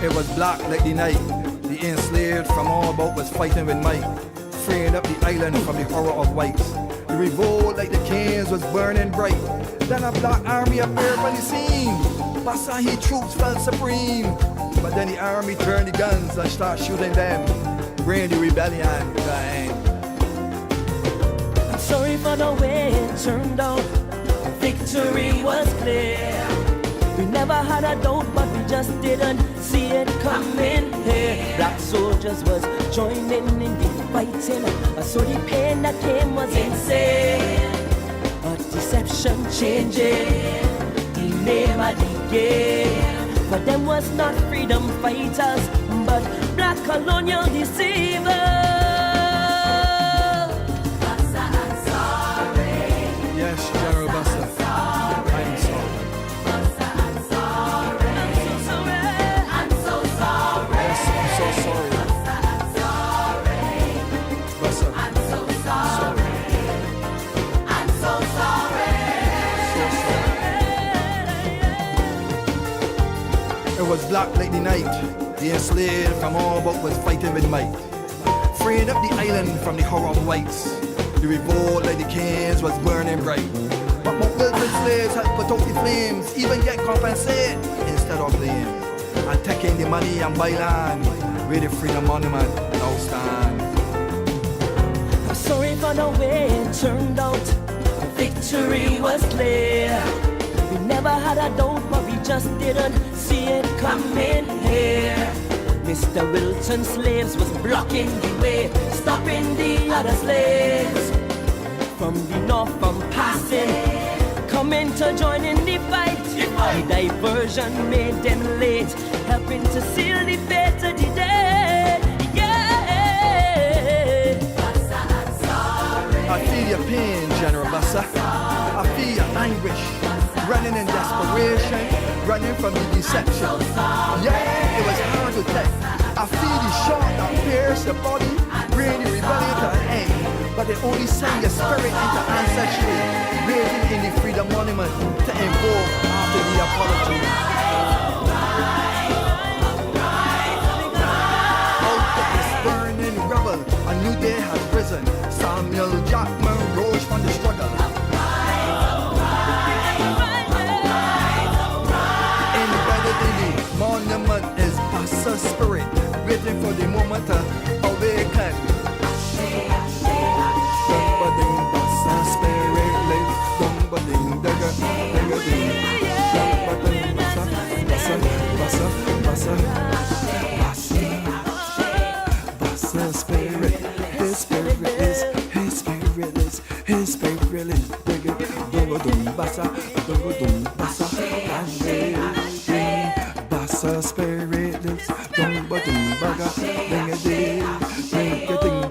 It was black like the night. The enslaved from all about was fighting with might, freeing up the island from the horror of whites. The revolt like the cans was burning bright. Then a black army appeared on the scene. Bussa troops felt supreme. But then the army turned the guns and started shooting them. Bring the rebellion to an end. I'm sorry for the way it turned out. Victory was clear. We never had a doubt, but we just didn't see it coming here. Black soldiers was joining in the fighting, so the pain that came was insane. But deception changing the name of the game. But them was not freedom fighters, but black colonial deceivers. Bussa, I'm sorry. Yes, General Bussa. It was black like the night. The enslaved from all about was fighting with might, freeing up the island from the horror of whites. The revolt like the cans was burning bright. But more Wilton slaves had put out the flames, even get compensated instead of blame. And taking the money and buy land, where the freedom monument now stand. I'm sorry for the way it turned out. Victory was clear. We never had a doubt, but we just didn't see it coming here. Mr. Wilton's slaves was blocking the way, stopping the other slaves from the north from passing, coming to join in the fight. The diversion made them late, helping to seal the fate of the dead. Yeah. Bussa, I'm sorry. I feel your pain, General Bussa. I feel your anguish, running in desperation, running from the deception. Yeah, it was hard to take. I feel the shot that pierced the body, bring the rebellion to an end. But they only send your spirit into ancestry, raising in the freedom monument to invoke after the apology. Out of this burning rubble, a new day has risen. Samuel Jackman rose from the struggle. Monument is Bussa spirit, waiting for the moment to awaken. Dumbading Bussa spirit, live. Dumbading dagga, dagga ding. Dumbading Bussa, Bussa, Bussa, Bussa, Bussa spirit. His spirit is, his spirit is, his spirit is. Dumbading Bussa, Dumbading Bussa, Bussa spirit lives,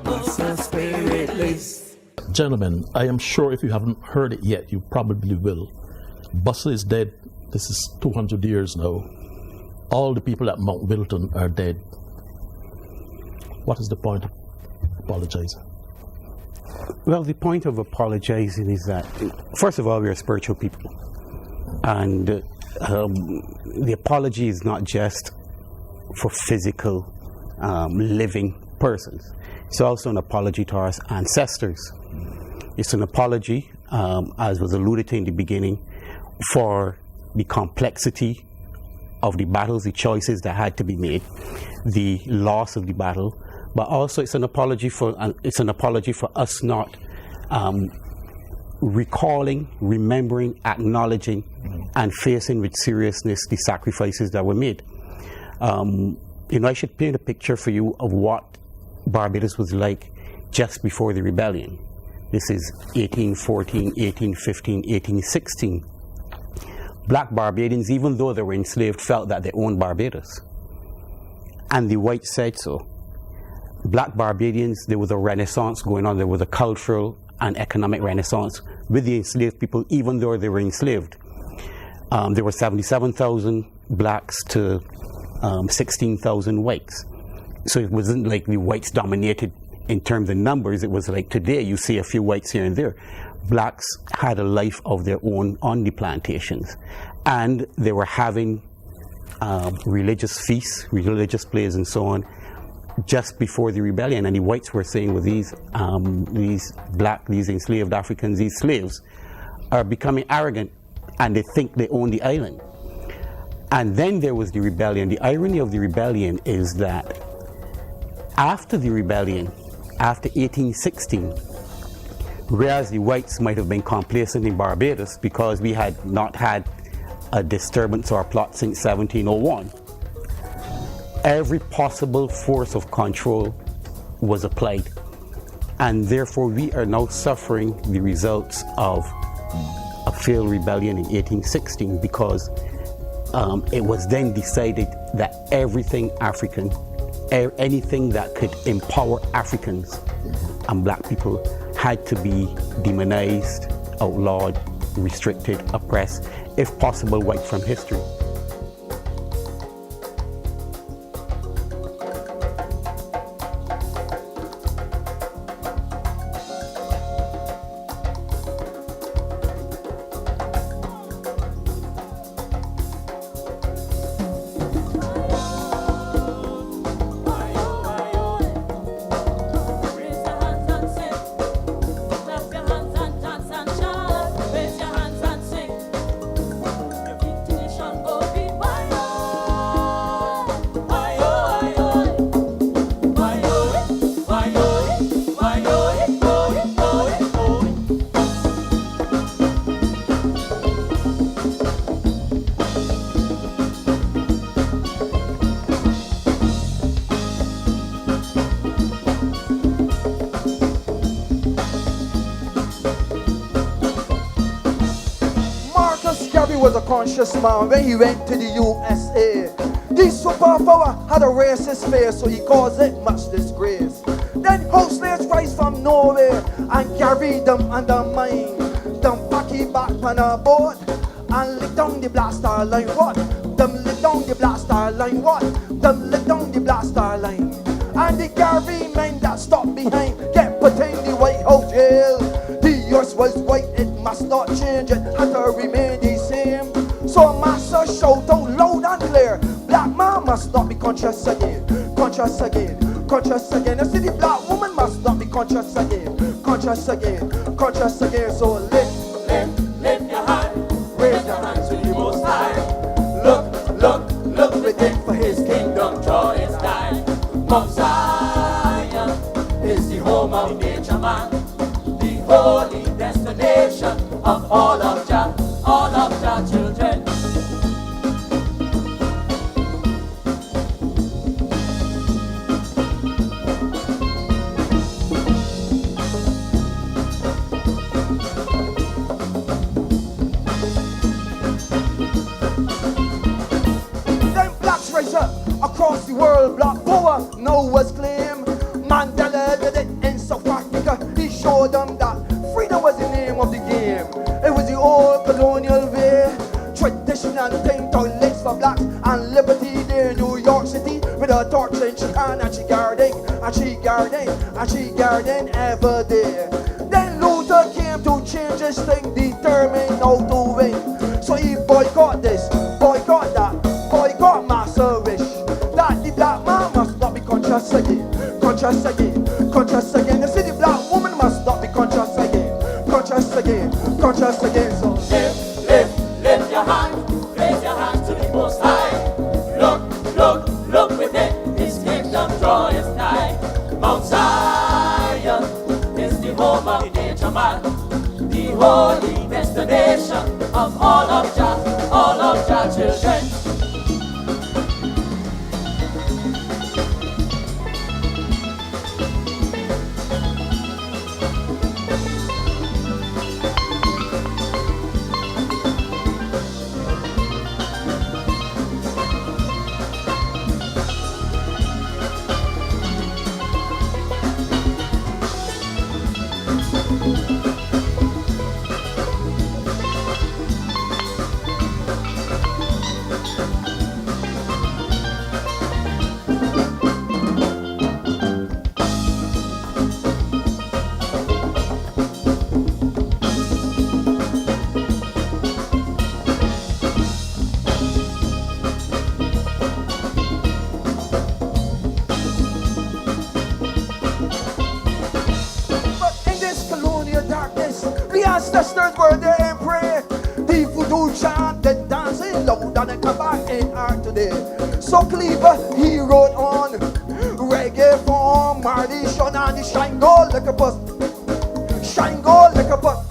Bussa spirit lives. Gentlemen, I am sure if you haven't heard it yet, you probably will. Bussa is dead. This is 200 years now. All the people at Mount Wilton are dead. What is the point of apologizing? Well, the point of apologizing is that, first of all, we are spiritual people. And the apology is not just for physical living persons. It's also an apology to our ancestors. It's an apology, as was alluded to in the beginning, for the complexity of the battles, the choices that had to be made, the loss of the battle, but also it's an apology for us not recalling, remembering, acknowledging, and facing with seriousness the sacrifices that were made. I should paint a picture for you of what Barbados was like just before the rebellion. This is 1814, 1815, 1816. Black Barbadians, even though they were enslaved, felt that they owned Barbados. And the whites said so. Black Barbadians, there was a renaissance going on. There was a cultural and economic renaissance with the enslaved people, even though they were enslaved. There were 77,000 blacks to 16,000 whites. So it wasn't like the whites dominated in terms of numbers. It was like today you see a few whites here and there. Blacks had a life of their own on the plantations. And they were having religious feasts, religious plays and so on, just before the rebellion. And the whites were saying, well, these enslaved Africans, these slaves, are becoming arrogant and they think they own the island. And then there was the rebellion. The irony of the rebellion is that after the rebellion, after 1816, whereas the whites might have been complacent in Barbados because we had not had a disturbance or a plot since 1701, every possible force of control was applied. And therefore we are now suffering the results of a failed rebellion in 1816 because it was then decided that everything African, anything that could empower Africans and black people had to be demonized, outlawed, restricted, oppressed, if possible, wiped from history. Was a conscious man when he went to the USA. The superpower had a racist face, so he caused it much disgrace. Then house slaves rise from nowhere and carried them undermine. Them packy back on a boat and lick down the Black Star Line. What? Them lick down the Black Star Line. What? Them lick down the Black Star Line. And the Gary men that stopped behind get put in the White House jail. The earth was white, it must not change, it had to remain the same. So master shout out loud and clear, black man must not be conscious again, conscious again, conscious again. You see the black woman must not be conscious again, conscious again, conscious again. So lift your hand, raise your hands to the Most High. Look within, for His kingdom draw its nigh. Mount Zion is the home of nature man, the holy destination of all of Jah children. Then blacks rise up across the world, black power now was claimed. Mandela did it in South Africa, he showed them that freedom was the name of the game. It was the old colonial way, traditional thing, toilets for blacks and liberty there in New York City with a torch in she hand and she guarding, and she guarding, and she guarding every day. Then Luther came to change this thing, determined how to win. So he boycott this, boycott that, boycott Master Wish. That the black man must not be conscious again, conscious again, conscious again. You see the black woman must not be conscious again, conscious again, conscious again. So lift your hand, raise your hand to the Most High. Look within, His kingdom draw its nigh. Mount Zion is the home of the nature man, the holy destination of all of Jah children. ancestors were there and pray. The voodoo chant, then dancing loud and it come back in art today. So Cleaver, he wrote on reggae form, Marty Shon and the shine gold like a bus. Shine gold like a bus.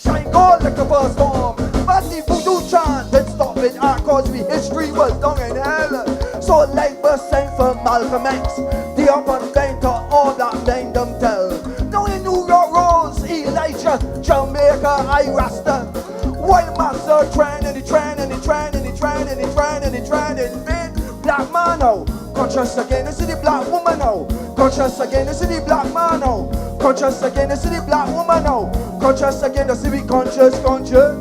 Shine gold like a bus form. But the voodoo chant, then stop in art cause the history was down in hell. So like was sent for Malcolm X, the urban band to all that name them tell. Now in New York Rose, Elijah, Jamaica, I Rasta. White master trend and the trend and the trend and the trend and the trend and the trend and big black man now. Conscious again, this is the black woman now. Conscious again, this is the black man now. Conscious again, this is the black woman now. Conscious again, this is the conscious, conscious.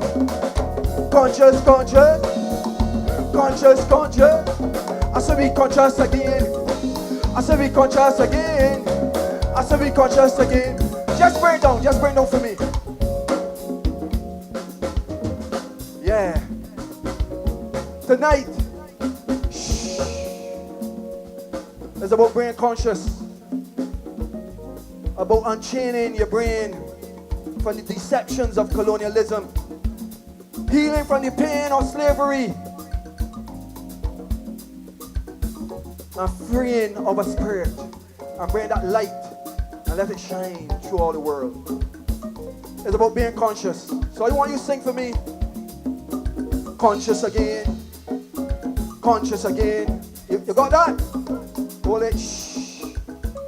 Conscious, conscious. Conscious, conscious. I said be conscious again. I said be conscious again. I said be conscious again. Just bring down for me. Yeah. Tonight, it's about being conscious. About unchaining your brain from the deceptions of colonialism. Healing from the pain of slavery. And freeing of a spirit. And bring that light and let it shine through all the world. It's about being conscious. So I want you to sing for me. Conscious again. Conscious again. You got that? Hold it. Shh.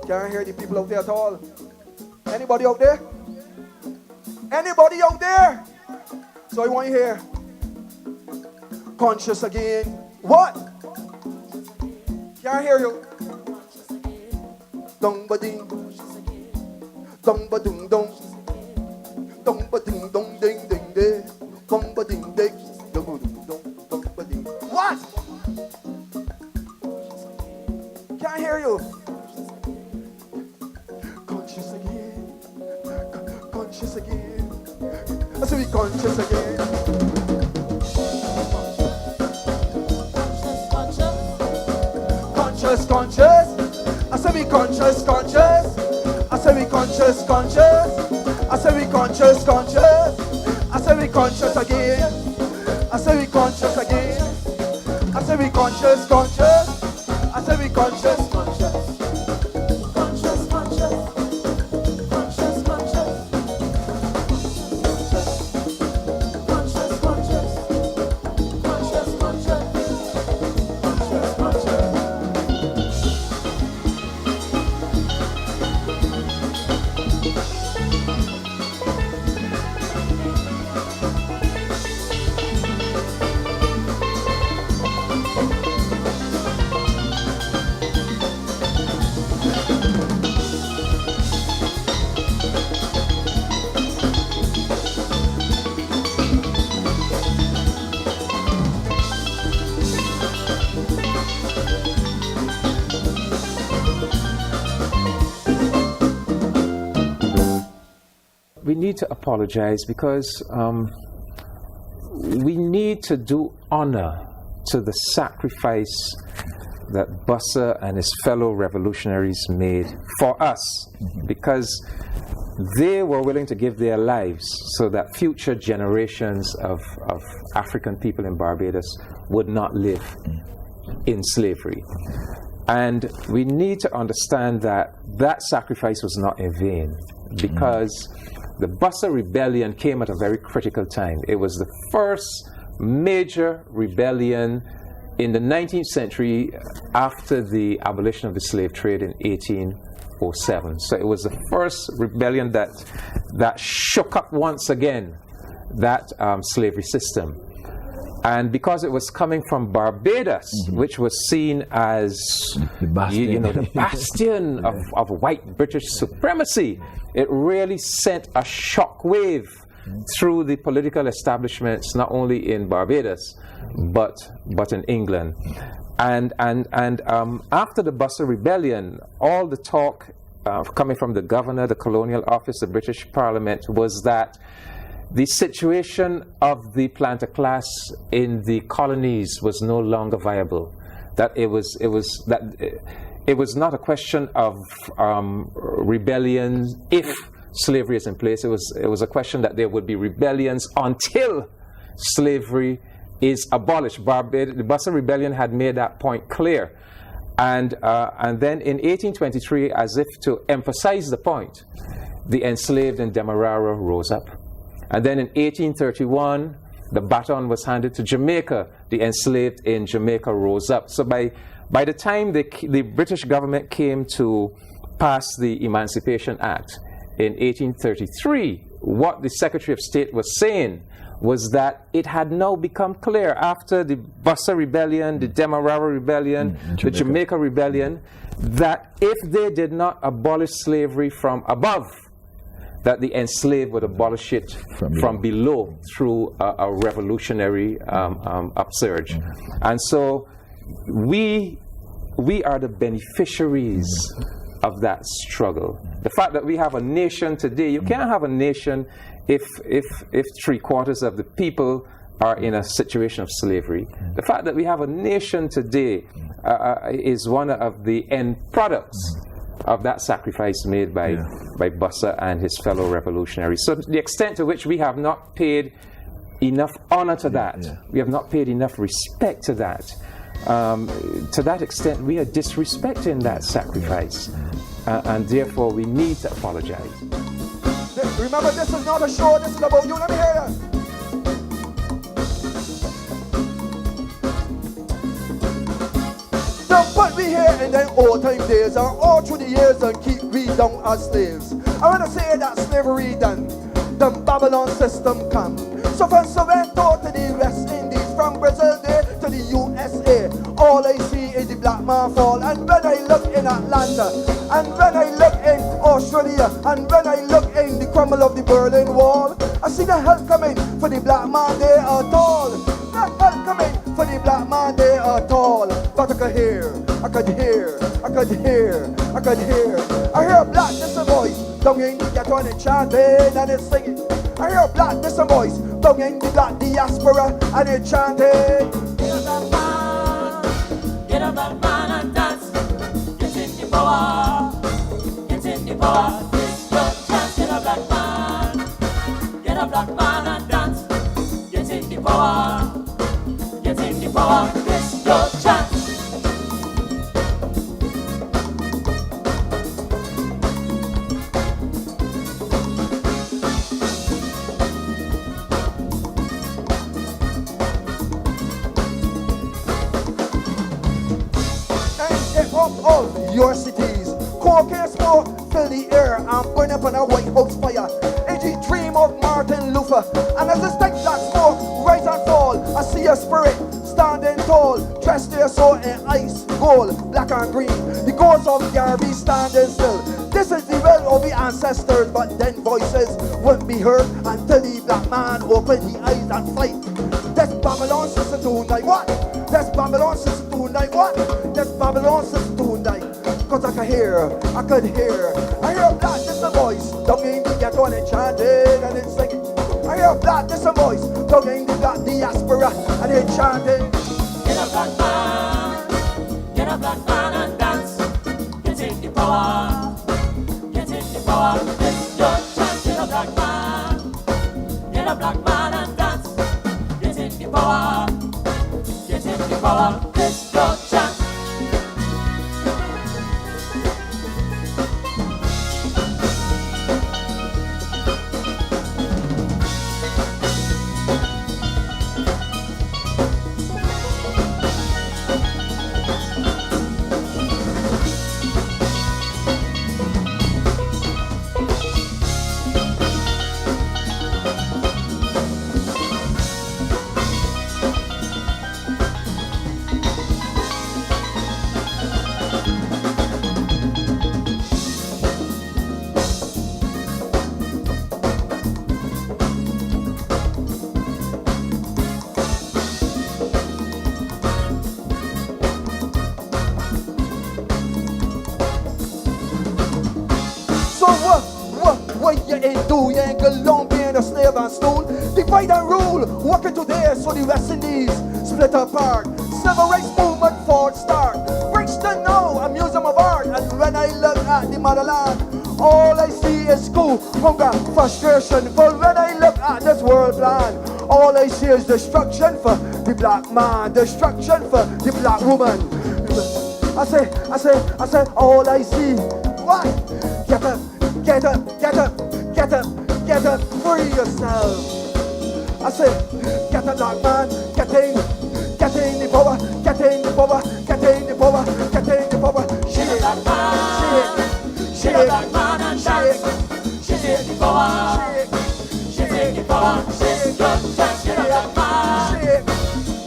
Can't hear the people out there at all. Anybody out there? Anybody out there? So I want you here. Conscious again. What? Can't hear you. Dong ba ding. Dong ba dung dong. Dong ba ding dong ding ding ding. Dong ba ding ding. Dong dong dong ba ding. What? Can't hear you. Conscious again. Conscious again. I said be conscious again. Conscious, conscious. I said be conscious, conscious. I said be conscious, conscious. I said be conscious, conscious. I said be conscious again. I said be conscious again. I said be conscious, conscious. I said be conscious, conscious. Conscious, conscious. Conscious, conscious. Conscious, conscious. Conscious, conscious. Conscious, conscious. We need to apologize because we need to do honor to the sacrifice that Bussa and his fellow revolutionaries made for us, because they were willing to give their lives so that future generations of African people in Barbados would not live in slavery. And we need to understand that that sacrifice was not in vain, because the Bussa Rebellion came at a very critical time. It was the first major rebellion in the 19th century after the abolition of the slave trade in 1807. So it was the first rebellion that shook up once again that slavery system. And because it was coming from Barbados, which was seen as the bastion of white British supremacy, it really sent a shockwave through the political establishments, not only in Barbados, but in England. And after the Bussa Rebellion, all the talk coming from the governor, the colonial office, the British Parliament, was that the situation of the planter class in the colonies was no longer viable. That it was not a question of rebellion if slavery is in place. It was a question that there would be rebellions until slavery is abolished. The Bussa Rebellion had made that point clear. And then in 1823, as if to emphasize the point, the enslaved in Demerara rose up. And then in 1831, the baton was handed to Jamaica. The enslaved in Jamaica rose up. So by the time the British government came to pass the Emancipation Act in 1833, what the Secretary of State was saying was that it had now become clear after the Bussa Rebellion, the Demerara Rebellion, the Jamaica Rebellion, that if they did not abolish slavery from above, that the enslaved would abolish it from below through a revolutionary upsurge. And so we are the beneficiaries of that struggle. The fact that we have a nation today, you can't have a nation if 3/4 of the people are in a situation of slavery. The fact that we have a nation today is one of the end products of that sacrifice made by Bussa and his fellow revolutionaries. So the extent to which we have not paid enough honor to that, we have not paid enough respect to that, to that extent we are disrespecting that sacrifice, and therefore we need to apologize. Remember, this is not a show, this is about you. Let me hear that. Them put we here in them old time days and all through the years and keep we down as slaves. I want to say that slavery done, the Babylon system come. So from Soweto to the West Indies, from Brazil there to the USA, all I see is the black man fall. And when I look in Atlanta, and when I look in Australia, and when I look in the crumble of the Berlin Wall, I see the help coming for the black man there at all. The help coming for the black man there at all. But I could hear, I could hear, I could hear, I could hear. I hear blackness and voice down in the ghetto and it's chanting and it's singing. I hear blackness and voice down in the black diaspora and it's chanting. Get up, black man, and dance. Get in the power. Get in the power. It's your chance. Get up, black man. Get up, black man, and dance. Get in the power. Get in the power. It's your chance. All your cities, coke and smoke fill the air and burn up on a White House fire. It's the dream of Martin Luther, and as the stick that smoke rise and fall, I see a spirit standing tall, dressed there so in ice, gold, black and green. The ghosts of Garvey standing still. This is the will of the ancestors, but then voices won't be heard until the black man opened the eyes and fight. That's Babylon sister tonight, what? That's Babylon sister tonight, what? That's Babylon sister tonight. Cause I could hear, I could hear. I hear blackness and voice, down in the ghetto and it's chanting and it's singing. I hear blackness and voice, down in the black diaspora and it's chanting. Get up, black man. Get up, black man, and dance. Get in the power. Get in the power. It's your chance. Get up, black man. Get up, black man, and dance. Get in the power. Get in the power. It's your chance. What you ain't do, you ain't gonna long being a slave and stool. Divide and rule, working today so the West Indies split apart. Civil rights movement forward start. Brixton now, a museum of art. And when I look at the motherland, all I see is school, hunger, frustration. For when I look at this world plan, all I see is destruction for the black man, destruction for the black woman. I say, all I see, what? Get up, get up, get up, get up, get up, free yourself. I say, get up, black man, get in the power, get in the power, get in the power, get in the power. Shake, shake, shake, black man and dance. Shake the power, shake the power, shake your chest, get up, black man.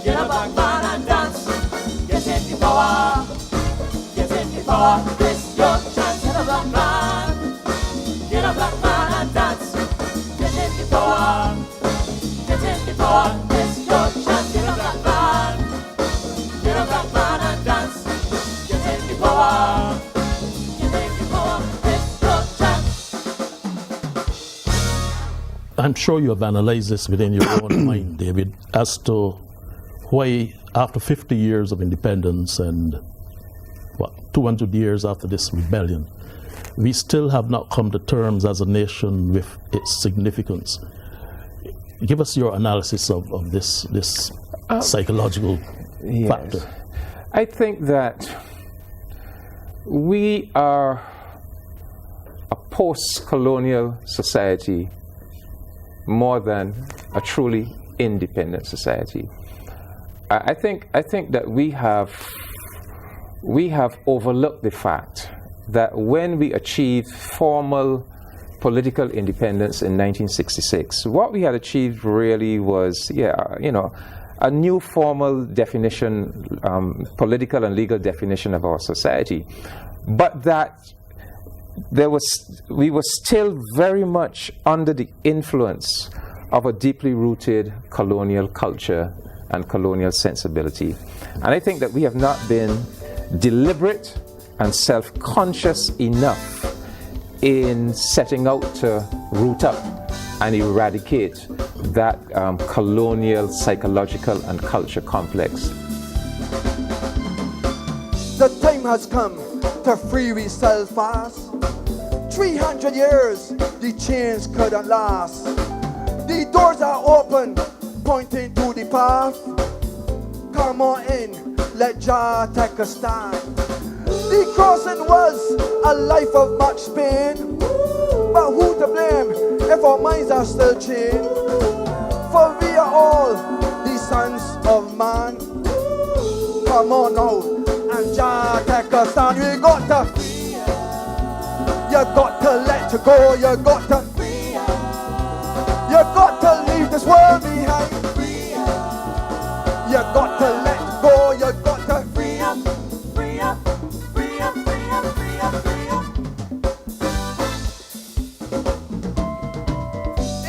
Get up, black man and dance. Get in the power, get in the power, this your chance, get up, black man. Get up, black man and dance. Get in the power, get in the power, this your chance, get up, black man. Get up, black man and dance. Get in the power, get in the power, this your chance. I'm sure you have analyzed this within your own mind, David, as to why after 50 years of independence and 200 years after this rebellion, we still have not come to terms as a nation with its significance. Give us your analysis of this psychological factor. I think that we are a post-colonial society more than a truly independent society. I think that we have overlooked the fact that when we achieved formal political independence in 1966, what we had achieved really was, a new formal definition, political and legal definition of our society. But that we were still very much under the influence of a deeply rooted colonial culture and colonial sensibility. And I think that we have not been deliberate and self-conscious enough in setting out to root up and eradicate that colonial psychological and culture complex. The time has come to free ourselves fast. 300 years, the chains couldn't last. The doors are open, pointing to the path. Come on in, let Jah take a stand. The crossing was a life of much pain, but who to blame if our minds are still chained? For we are all the sons of man. Come on now, and Jah take a stand. We got to, you got to let you go, you got to leave this world behind. You got to let go, you got to free up, free up, free up, free up, free up, free up.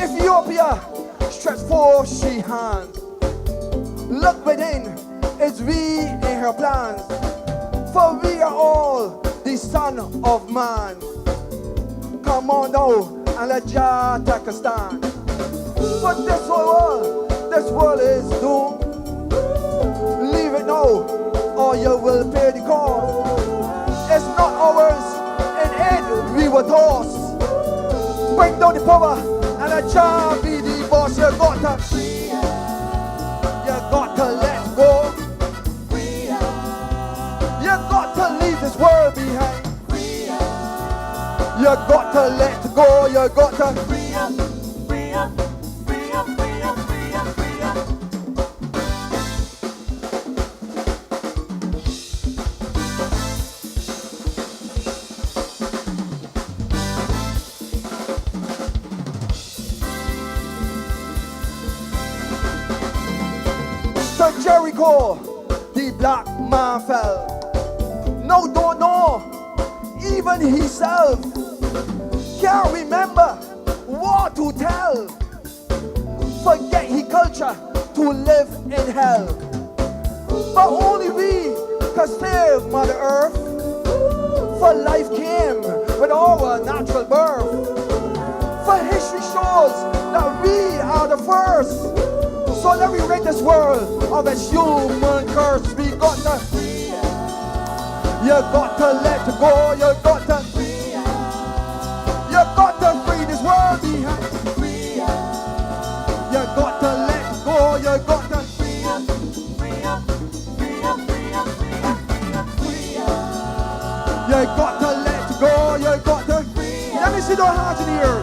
Ethiopia, stretch forth she hands. Look within, it's we in her plans. For we are all the son of man. Come on now, and let Jah take a stand. But this world is doomed. Leave it now, or you will pay the cost. It's not ours, in it we were tossed. Bring down the power, and let Jah be the boss. You got to let go. You got to leave this world behind. You got to let go. You got to free up, free up, free up, free up, free up, free up. To Jericho, the black man fell. No, don't know, even himself can't remember what to tell. Forget his culture to live in hell. But only we can save Mother Earth. For life came with our natural birth. For history shows that we are the first. So let me rid this world of its human curse. We got to, you got to let go, you got to, You got to let go, you got to free. Let me see your hands in the air.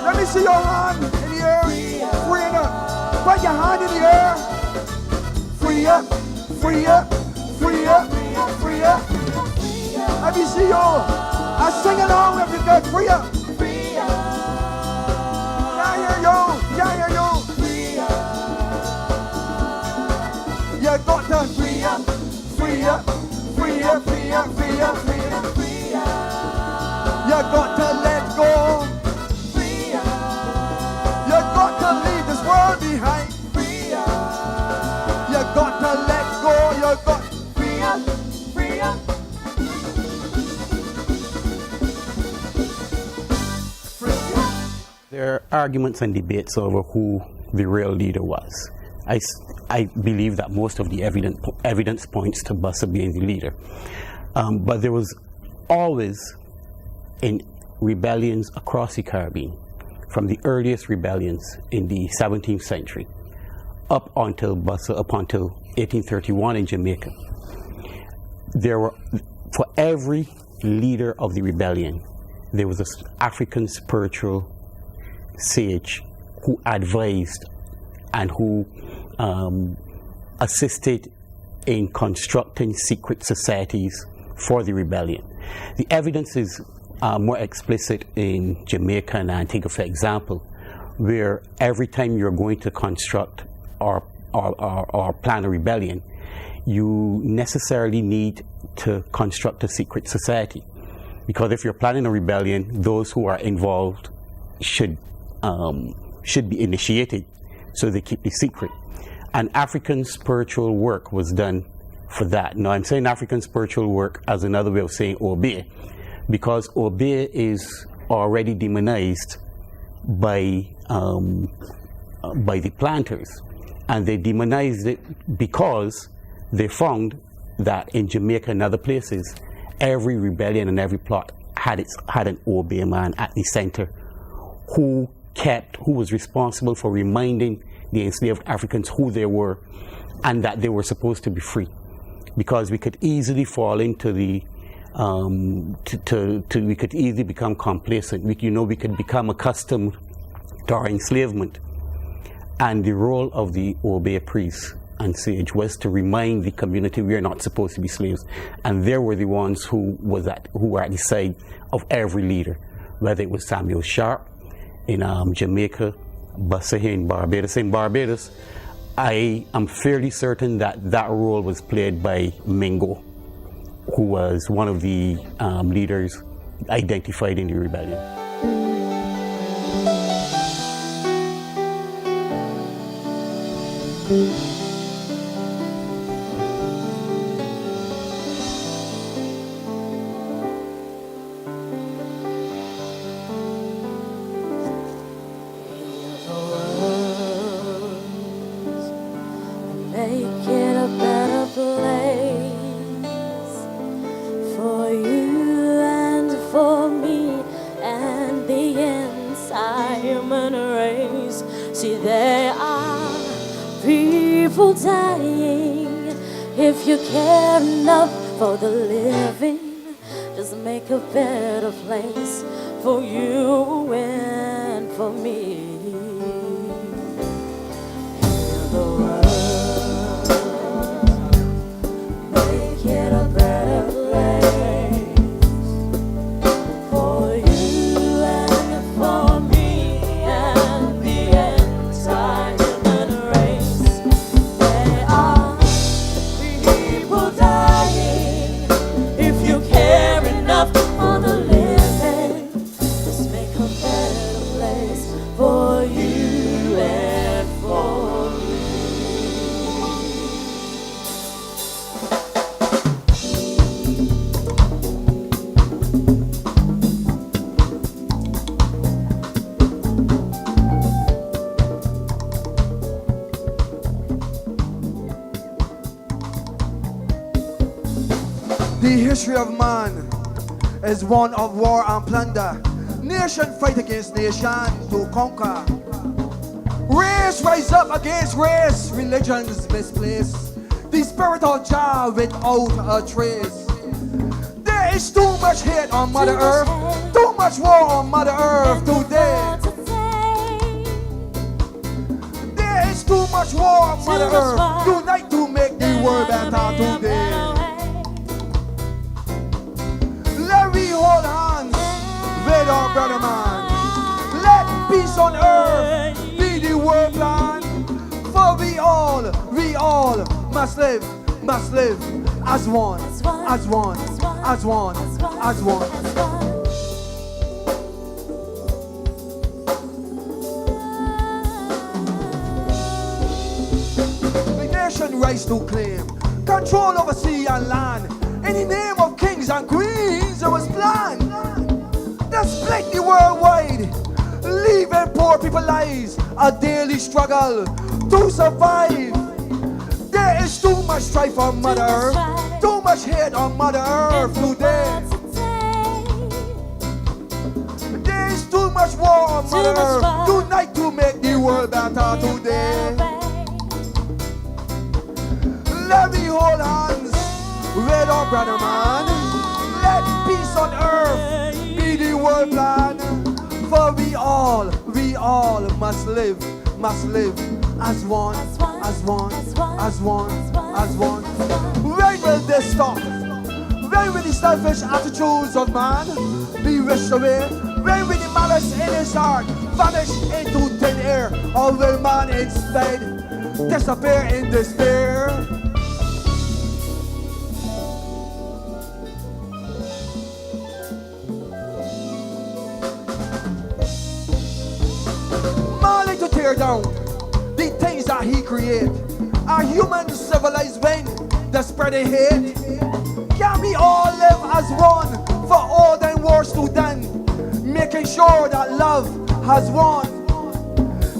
Let me see your hand in the air. Free up. Put your hand in the air. Free up, free up, free up, free up. Let me see you. I sing along if you get free up. Yeah, hear you. Yeah, hear you. You got to free up, free up, free up, free up, free up, free up, free up. You got to let go. Free up. You got to leave this world behind. Free up. You got to let go. You got free up, free up. Free up. There are arguments and debates over who the real leader was. I believe that most of the evidence points to Bussa being the leader. But there was always, in rebellions across the Caribbean, from the earliest rebellions in the 17th century up until 1831 in Jamaica, there were, for every leader of the rebellion, there was an African spiritual sage who advised and who assisted in constructing secret societies for the rebellion. The evidence is more explicit in Jamaica and Antigua, for example, where every time you're going to construct or plan a rebellion, you necessarily need to construct a secret society. Because if you're planning a rebellion, those who are involved should be initiated, so they keep the secret. And African spiritual work was done for that. Now, I'm saying African spiritual work as another way of saying obey, because obey is already demonized by the planters. And they demonized it because they found that in Jamaica and other places, every rebellion and every plot had an obey man at the center who was responsible for reminding the enslaved Africans who they were and that they were supposed to be free. Because we could easily fall into the we could easily become complacent. We could become accustomed to our enslavement. And the role of the obey priest and sage was to remind the community we are not supposed to be slaves. And they were the ones who were at the side of every leader, whether it was Samuel Sharp in Jamaica, Bussa here in Barbados. In Barbados, I am fairly certain that role was played by Mingo, who was one of the leaders identified in the rebellion. Make it a better place for you and for me and the entire human race. See, there are people dying. If you care enough for the living, just make a better place for you and for me. The history of man is one of war and plunder. Nation fight against nation to conquer. Race rise up against race, religions misplaced. The spirit of Jah without a trace. There is too much hate on Mother Earth, too much war on Mother Earth today. There is too much war on Mother Earth. Unite to make the world better today. Let we hold hands with our brother man. Let peace on earth be the world plan. For we all must live as one, as one, as one, as one. The nation rise to claim control over sea and land. In the name of kings and queens, it was planned. They split the world wide, leaving poor people lives a daily struggle to survive. There is too much strife on Mother Earth, too much hate on Mother Earth today. There is too much war on Mother Earth. Unite to make the world better today. Let me hold hands with our brother man. Let peace on earth be the world plan. For we all must live as one, as one, as one, as one. When will this stop? When will the selfish attitudes of man be wished away? When will the malice in his heart vanish into thin air? Or will man instead disappear in despair? Man like to tear down the things that he create. Are humans civilized when they spread a hate? Can we all live as one for all them wars to done, making sure that love has won?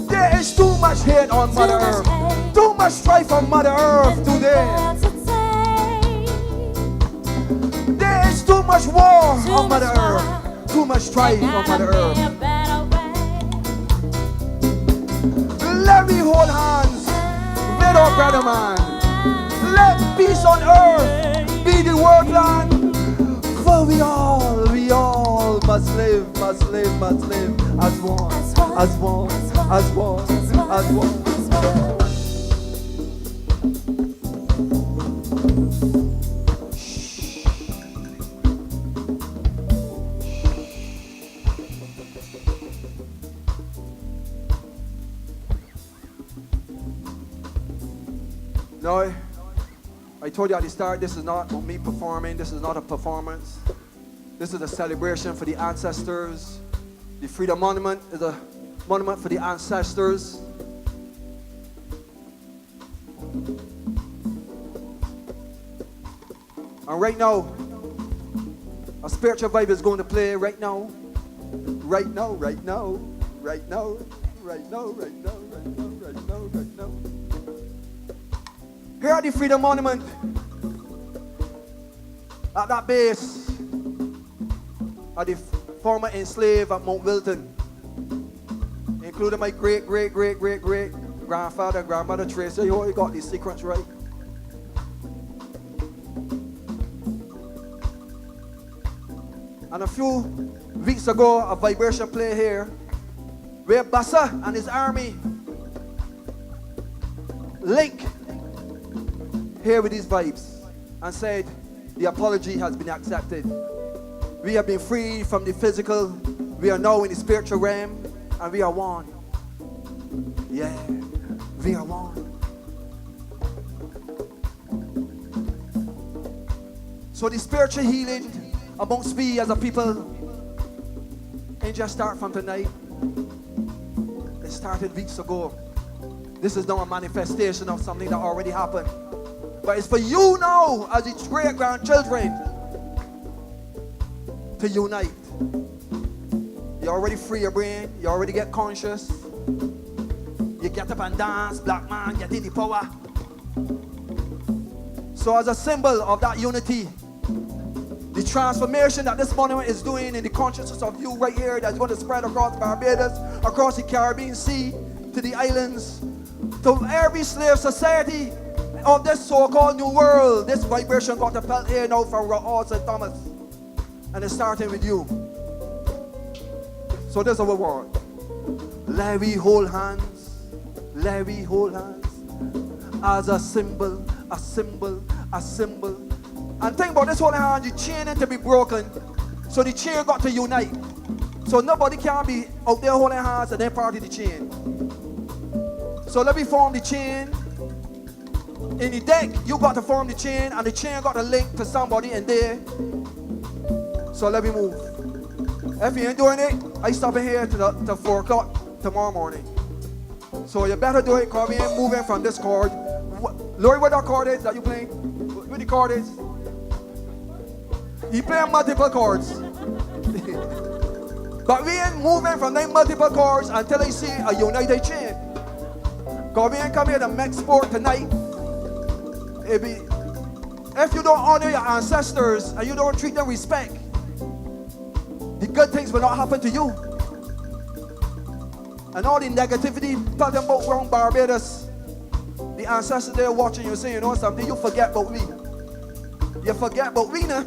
There is too much hate on Mother Earth, too much strife on Mother Earth today. There is too much war on Mother Earth, too much strife on Mother Earth. Let me hold hands with our brother man. Let peace on earth be the world plan. For we all must live as one, as one, as one, as one. No, I told you at the start, this is not me performing, this is not a performance. This is a celebration for the ancestors. The Freedom Monument is a monument for the ancestors. And right now, a spiritual vibe is going to play right now. Right now, right now, right now, right now, right now, right now, right now, right now. Here at the Freedom Monument, at that base, at the former enslaved at Mount Wilton, including my great grandfather and grandmother Tracy. You already got these sequence right. And a few weeks ago, a vibration played here where Bussa and his army link here with these vibes and said the apology has been accepted. We have been freed from the physical. We are now in the spiritual realm and we are one. Yeah, we are one. So the spiritual healing amongst we as a people ain't just start from tonight. It started weeks ago. This is now a manifestation of something that already happened. But it's for you now, as its great-grandchildren, to unite. You already free your brain. You already get conscious. You get up and dance. Black man, get in the power. So as a symbol of that unity, the transformation that this monument is doing in the consciousness of you right here, that's going to spread across Barbados, across the Caribbean Sea, to the islands, to every slave society of this so-called new world. This vibration got to felt here now from Raw St. Thomas. And it's starting with you. So this is what we want. Let we hold hands. Let we hold hands. As a symbol, a symbol, a symbol. And think about this holding hand, the chain ain't to be broken. So the chain got to unite. So nobody can be out there holding hands and then part of the chain. So let me form the chain. In the deck, you got to form the chain, and the chain got to link to somebody in there. So let me move. If you ain't doing it, I stop in here to 4 o'clock tomorrow morning. So you better do it, because we ain't moving from this chord. Lori, what that chord is that you playing? What the chord is? He playing multiple chords. But we ain't moving from them multiple chords until I see a united chain. Because we ain't come here to make sport tonight. If you don't honor your ancestors and you don't treat them respect, the good things will not happen to you. And all the negativity talking about around Barbados, the ancestors there watching you saying, you know something, you forget about we. You forget about we now.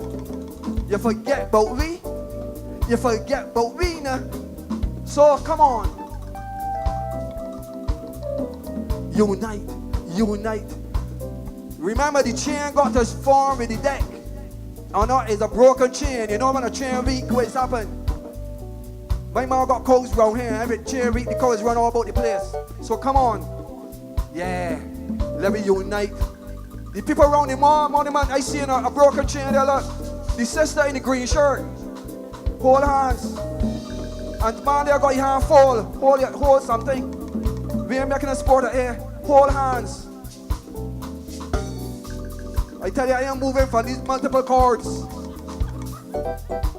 You forget about we. You forget about we now. So come on. Unite. Unite. Remember, the chain got to form with the deck. Or not, it's a broken chain. You know when a chain weak, what's happened? My mom got codes around here. Every chain weak, the codes run all about the place. So come on. Yeah. Let me unite. The people around the monument, I see a broken chain there, look. The sister in the green shirt. Hold hands. And the man there got your hand full. Hold something. We ain't making a sport of air. Hold hands. I tell you, I am moving from these multiple chords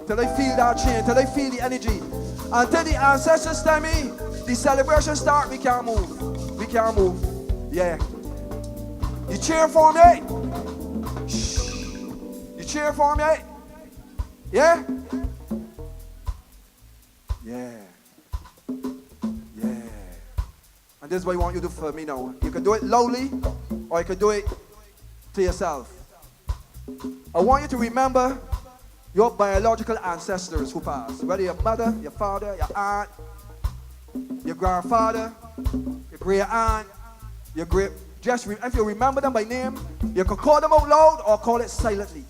till I feel that chain, till I feel the energy. Until the ancestors tell me the celebration start, we can't move. We can't move. Yeah. You cheer for me? Shh. You cheer for me? Yeah? Yeah. Yeah. And this is what I want you to do for me now. You can do it loudly, or you can do it to yourself. I want you to remember your biological ancestors who passed. Whether your mother, your father, your aunt, your grandfather, your great aunt, your great... if you remember them by name, you can call them out loud or call it silently.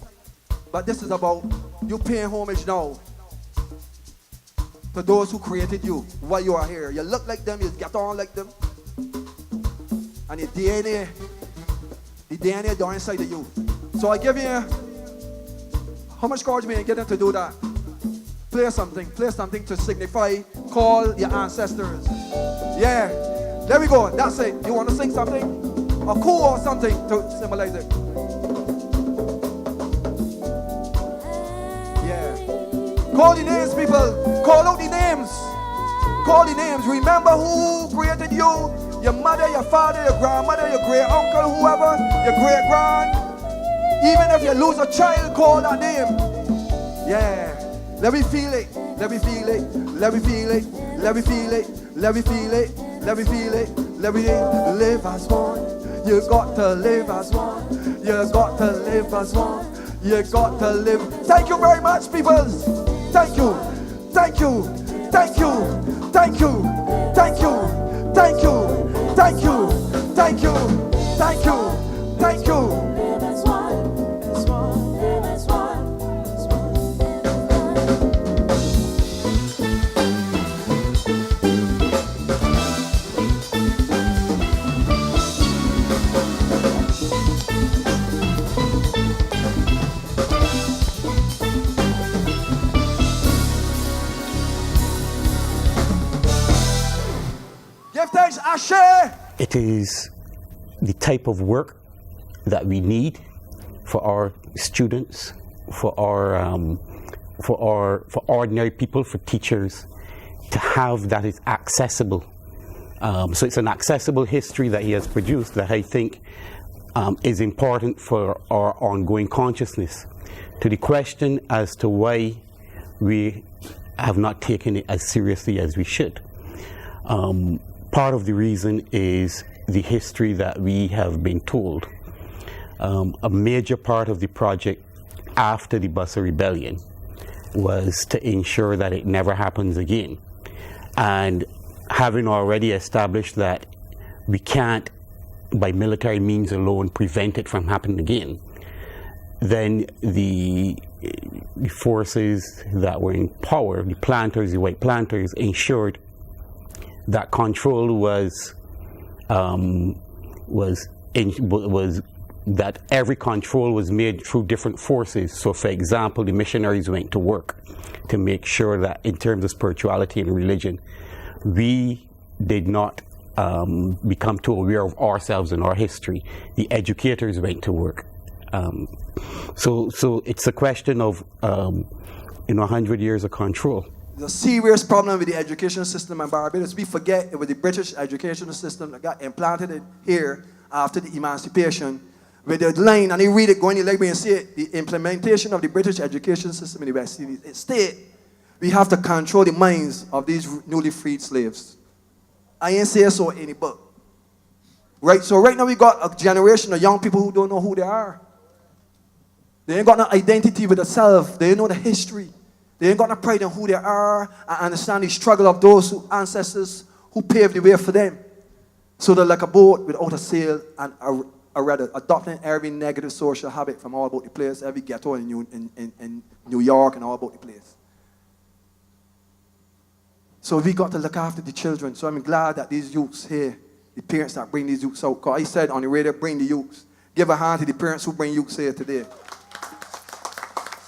But this is about you paying homage now to those who created you while you are here. You look like them, you get on like them. And your DNA, the DNA down inside of you. So I give you, how much courage we ain't getting to do that? Play something to signify, call your ancestors. Yeah, there we go, that's it. You want to sing something? A cool or something to symbolize it. Yeah. Call the names, people. Call out the names. Call the names. Remember who created you. Your mother, your father, your grandmother, your great uncle, whoever, your great grand. Even if you lose a child, call that name. Yeah. Let me feel it. Let me feel it. Let me feel it. Let me feel it. Let me feel it. Let me feel it. Let me live as one. You got to live as one. You got to live as one. You got to live. Thank you very much, people. Thank you. Thank you. Thank you. Thank you. Thank you. Thank you. Thank you. Thank you. Thank you. Thank you. It is the type of work that we need for our students, for ordinary people, for teachers, to have that is accessible. So it's an accessible history that he has produced that I think is important for our ongoing consciousness. To the question as to why we have not taken it as seriously as we should. Part of the reason is the history that we have been told. A major part of the project after the Bussa Rebellion was to ensure that it never happens again. And having already established that we can't, by military means alone, prevent it from happening again, then the forces that were in power, the planters, the white planters, ensured that control was that every control was made through different forces. So, for example, the missionaries went to work to make sure that in terms of spirituality and religion, we did not become too aware of ourselves and our history. The educators went to work. So it's a question of 100 years of control. The serious problem with the education system in Barbados, we forget it was the British education system that got implanted here after the emancipation. With the line, and they read it, go in the library and see it, the implementation of the British education system in the West Indies. Instead, we have to control the minds of these newly freed slaves. I ain't say so in the book. Right, so right now we got a generation of young people who don't know who they are. They ain't got no identity with themselves. They ain't know the history. They ain't got no pride in who they are and understand the struggle of those ancestors who paved the way for them. So they're like a boat without a sail and rather adopting every negative social habit from all about the place, every ghetto in New York and all about the place. So we got to look after the children. So I'm glad that these youths here, the parents that bring these youths out, because I said on the radio, bring the youths. Give a hand to the parents who bring youths here today.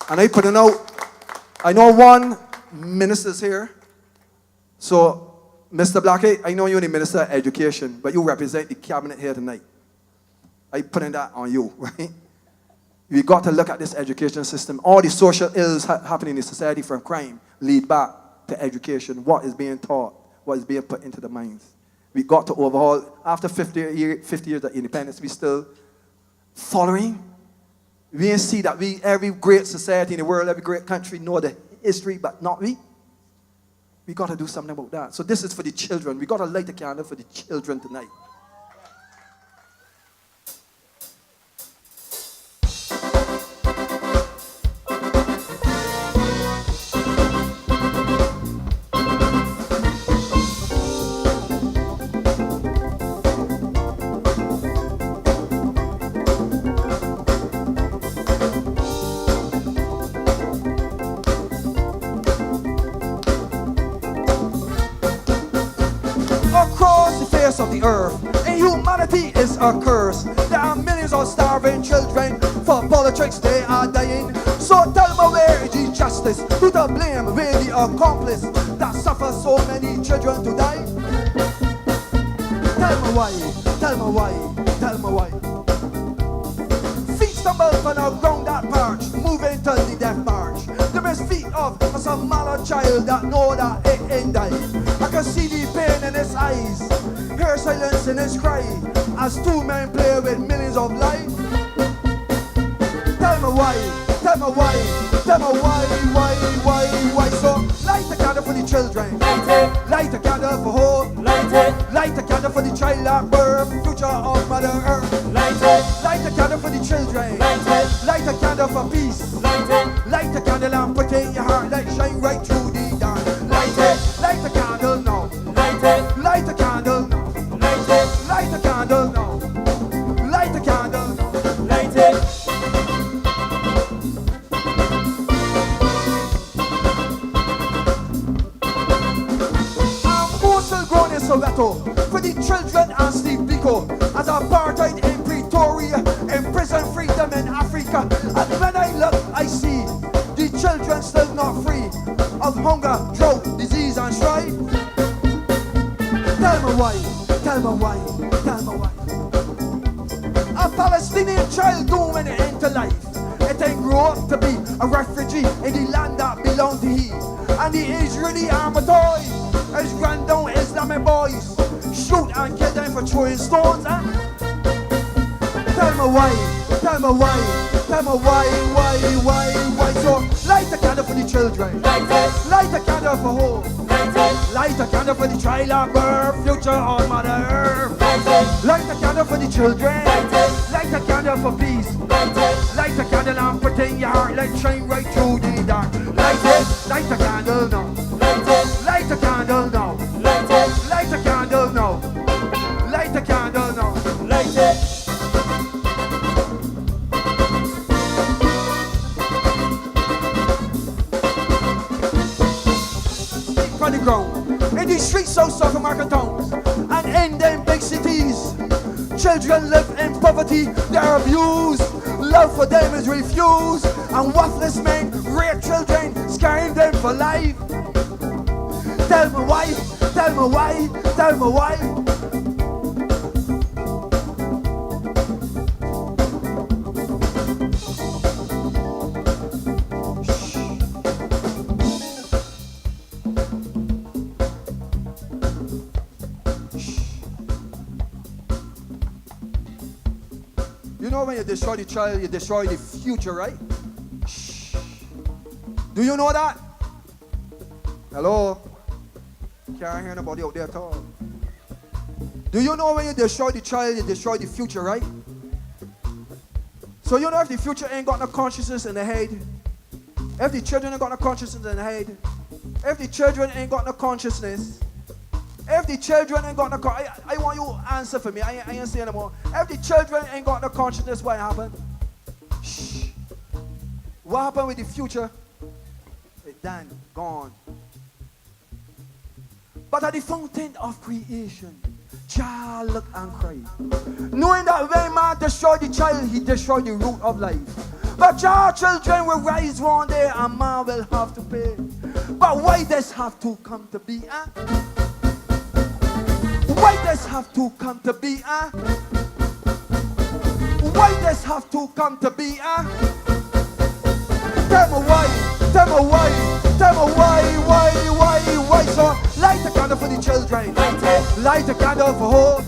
And I put a note. I know one minister's here. So, Mr. Blackett, I know you're the Minister of Education, but you represent the cabinet here tonight. I putting that on you, right? We got to look at this education system. All the social ills happening in the society from crime lead back to education. What is being taught, what is being put into the minds. We got to overhaul. After 50 years of independence, we still following. We ain't see that every great society in the world, every great country know the history, but not we. We got to do something about that. So this is for the children. We got to light the candle for the children tonight. Of the earth, and humanity is a curse. There are millions of starving children. For politics they are dying. So tell me, where is the justice? Who to blame? Where the accomplice that suffers so many children to die? Tell me why, tell me why, tell me why. Feet stumble on the ground that march, moving to the death march. The best feet of some mother child that know that it ain't dying. I can see the pain in his eyes, hear silence in his cry, as two men play with millions of lives. Tell me why, tell me why, tell me why. So light a candle for the children, light a candle for hope, light a candle for the child at birth, future of Mother Earth. Light a candle for the children, light a candle for peace, light a candle and put in your heart, light shine right through the dark. Light a candle now, light a candle now. Light a candle now. Light a candle now. Light it. I'm still grown in Soweto for the children and Steve Biko as apartheid in Pretoria, in prison freedom in Africa. And when I look, I see the children still not free of hunger, drought, disease, and strife. Tell me why. Tell me why, tell me why. A Palestinian child doomed when it enter life. It ain't grow up to be a refugee in the land that belong to he. And the Israeli army toys has run down Islamic boys, shoot and kill them for throwing stones. Tell me why, tell me why, tell me why. So light a candle for the children, light a candle for hope. Light a candle for the child of birth, future on Mother Earth. Light a candle for the children. Light a candle for peace. Light a candle and put in your heart, let shine right through the dark. Light it. candle now. Light a candle now. Light a candle now. Light a candle now. Light it. On the ground, in these streets of South American towns, and in them big cities, children live in poverty, they're abused, love for them is refused, and worthless men rape children, scaring them for life. Tell me why, tell me why, tell me why. You know when you destroy the child, you destroy the future, right? Shh. Do you know that? Hello? Can't hear nobody out there at all. Do you know when you destroy the child, you destroy the future, right? So you know if the future ain't got no consciousness in the head, if the children ain't got no consciousness in the head, if the children ain't got no consciousness, if the children ain't got no I want you to answer for me. I ain't saying anymore. If the children ain't got no consciousness, what happened? Shh. What happened with the future? It's done, gone. But at the fountain of creation, Jah look and cry, knowing that when man destroy the child, he destroy the root of life. But Jah children will rise one day and man will have to pay. But why does have to come to be? Why does have to come to be? Why does have to come to be? Tell me why, tell me why, tell me why. So light a candle for the children, light a candle for hope,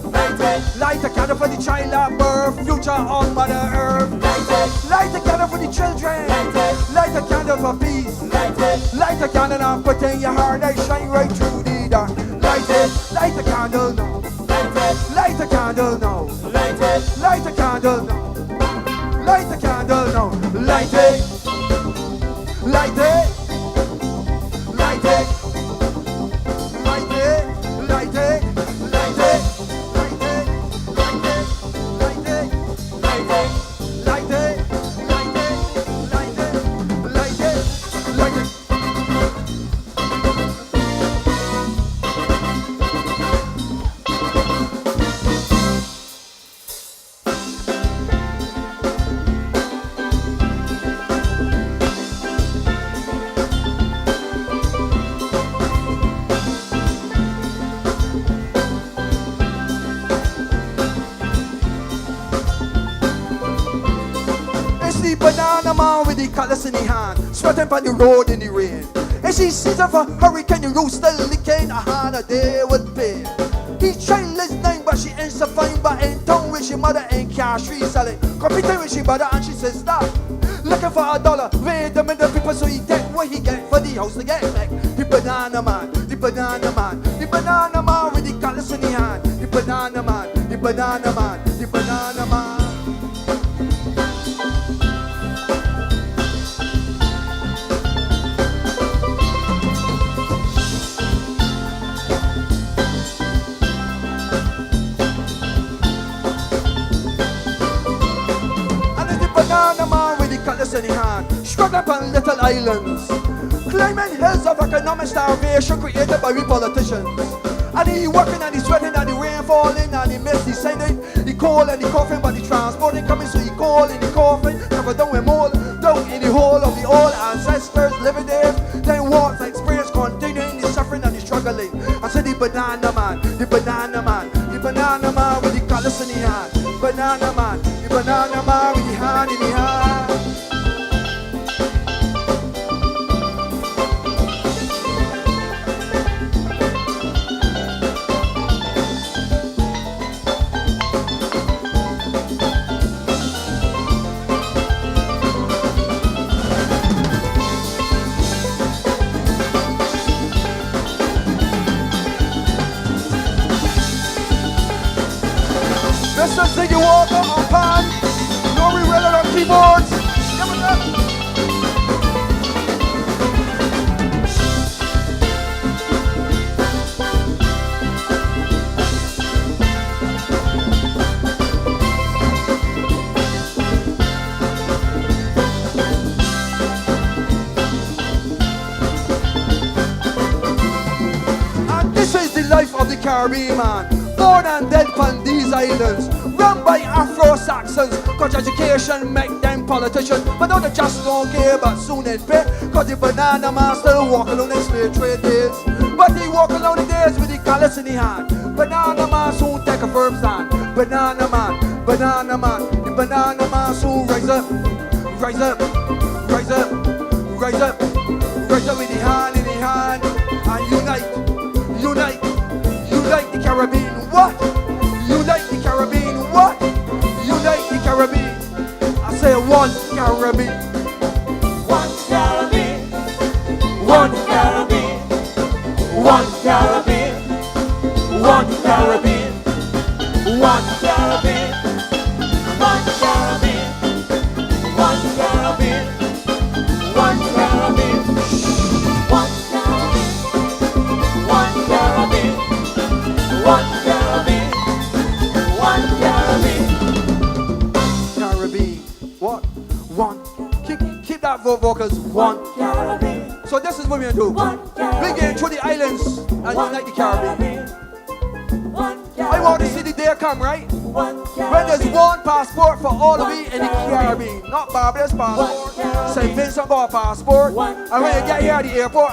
light a candle for the child at birth, future on Mother Earth. Light a candle for the children, light a candle for peace, light a candle and put in your heart and shine right through the dark. Light a candle now, light a candle now, light a candle now, light a candle now, light it, light it, light it, light it, light it, light it, light it, light it, light it, light it, light it, light it, light it, light it. Banana man with the cutlass in the hand, sweating on the road in the rain. And she sees of a hurricane, the roof still licking, a hand a day would pay. He child is nine, but she ain't so fine, but in town with she mother ain't cash, she's selling. Competing with she brother and she says stop. Looking for $1, wait a minute people, so he get what he get for the house to get back. The banana man, the banana man, the banana man with the cutlass in the hand. The banana man, the banana man, the banana man. Banana man with the cutlass in the hand, struggling on little islands, climbing hills of economic starvation created by we politicians. And he working and he sweating and the rain falling and the mist descending, the cold and the coughing, but the transport ain't coming, so he cold in the coffin, never done with more, down in the hole of the old ancestors living there. Then what's experience continuing the suffering and the struggling. I said the banana man, the banana man, the banana man with the cutlass in the hand, banana man, the banana man with the hand in the hand. Mr. Ziggy Walker on pan, Lori Reller on keyboards. Give it up. Caribbean, man. Born and dead on these islands, run by Afro-Saxons. Cause education make them politicians, but now they just don't care, but soon it pay. Cause the banana man still walk along the slave trade days. But he walk along the days with the callus in the hand. Banana man soon take a firm stand. Banana man, banana man. The banana man soon rise up, rise up, rise up, rise up, rise up with the hand in the hand. And unite, unite, unite the Caribbean. What? Unite the Caribbean. What? Unite the Caribbean. I say one Caribbean. One Caribbean. One Caribbean. One Caribbean. One Caribbean. One Caribbean. One Caribbean. One Caribbean. One Caribbean. One Caribbean. One Caribbean. One Caribbean. One Caribbean. Caribbean. What? One. Keep that vocals. One. Caribbean. So this is what we're gonna do. We're going through the islands and unite the Caribbean. I want to see the day come, right? When there's one passport for all of we in the Caribbean. Not Barbados passport, St. Vincent bar passport. And when you get here at the airport,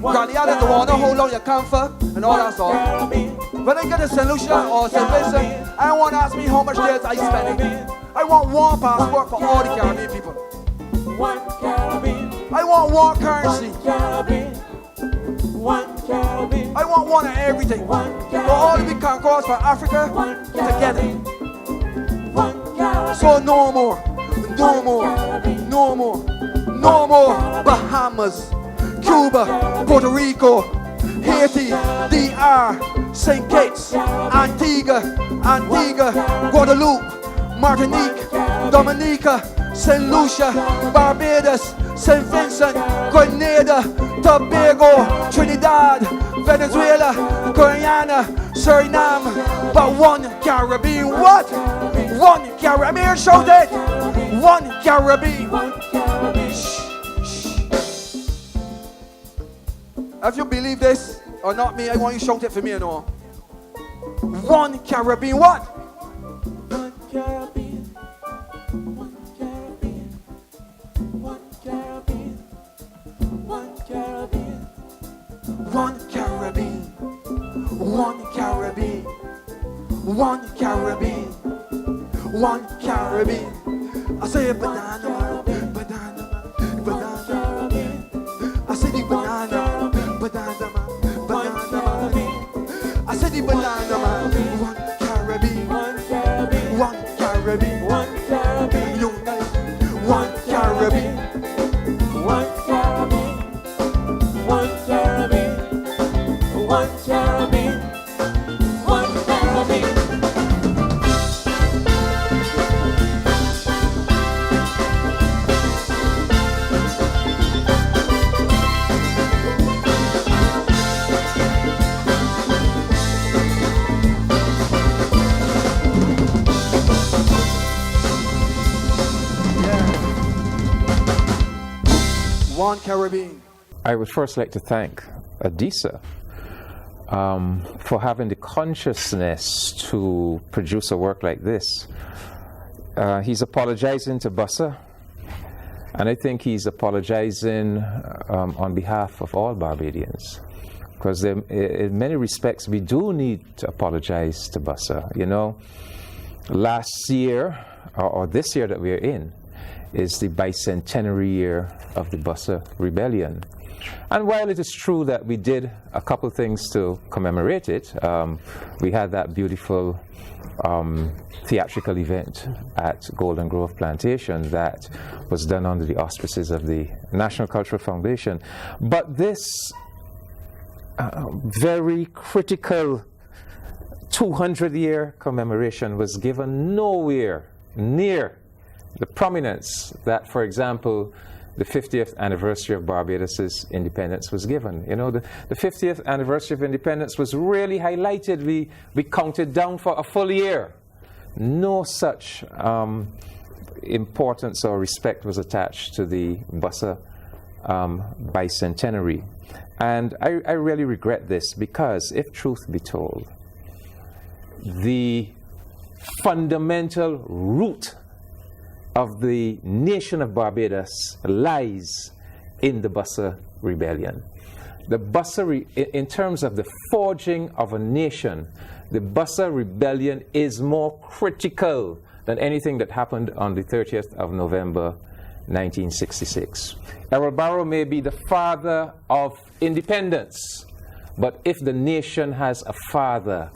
Granny Island, the water, hold on your comfort and all that stuff. When I get to St. Lucia or St. Vincent, I don't want to ask me how much days I spending. I want one passport for all the Caribbean people. I want one currency. I want one of everything. For all the big concourse for Africa together. So no more, no more, no more, no more Bahamas, Cuba, Puerto Rico, Haiti, DR, St. Kitts, Antigua, Guadeloupe, Martinique, Dominica, St. Lucia, Barbados, St. Vincent, Grenada, Tobago, Trinidad, Venezuela, Guyana, Suriname, but one Caribbean. What? One Caribbean. Shout it. One Caribbean. If you believe this or not me, I want you to shout it for me and all. One Caribbean. What? One Caribbean. One Caribbean. One Caribbean. One Caribbean. One Caribbean. One Caribbean. One Caribbean. One Caribbean. I say a banana, banana, banana. I say the banana, banana, banana. I say the banana, one Caribbean, one Caribbean, one Caribbean, unite, one Caribbean, One Caribbean. One Caribbean. One Caribbean. One Caribbean. one Caribbean. I would first like to thank Adisa for having the consciousness to produce a work like this. He's apologizing to Bussa, and I think he's apologizing on behalf of all Barbadians, because in many respects we do need to apologize to Bussa. You know, last year, or this year that we're in, is the bicentenary year of the Bussa Rebellion. And while it is true that we did a couple things to commemorate it, we had that beautiful theatrical event at Golden Grove Plantation that was done under the auspices of the National Cultural Foundation. But this very critical 200-year commemoration was given nowhere near the prominence that, for example, the 50th anniversary of Barbados' independence was given. You know, the 50th anniversary of independence was really highlighted. We counted down for a full year. No such importance or respect was attached to the Bussa bicentenary. And I really regret this, because if truth be told, the fundamental root of the nation of Barbados lies in the Bussa Rebellion. The Bussa, in terms of the forging of a nation, the Bussa Rebellion is more critical than anything that happened on the 30th of November 1966. Errol Barrow may be the father of independence, but if the nation has a father,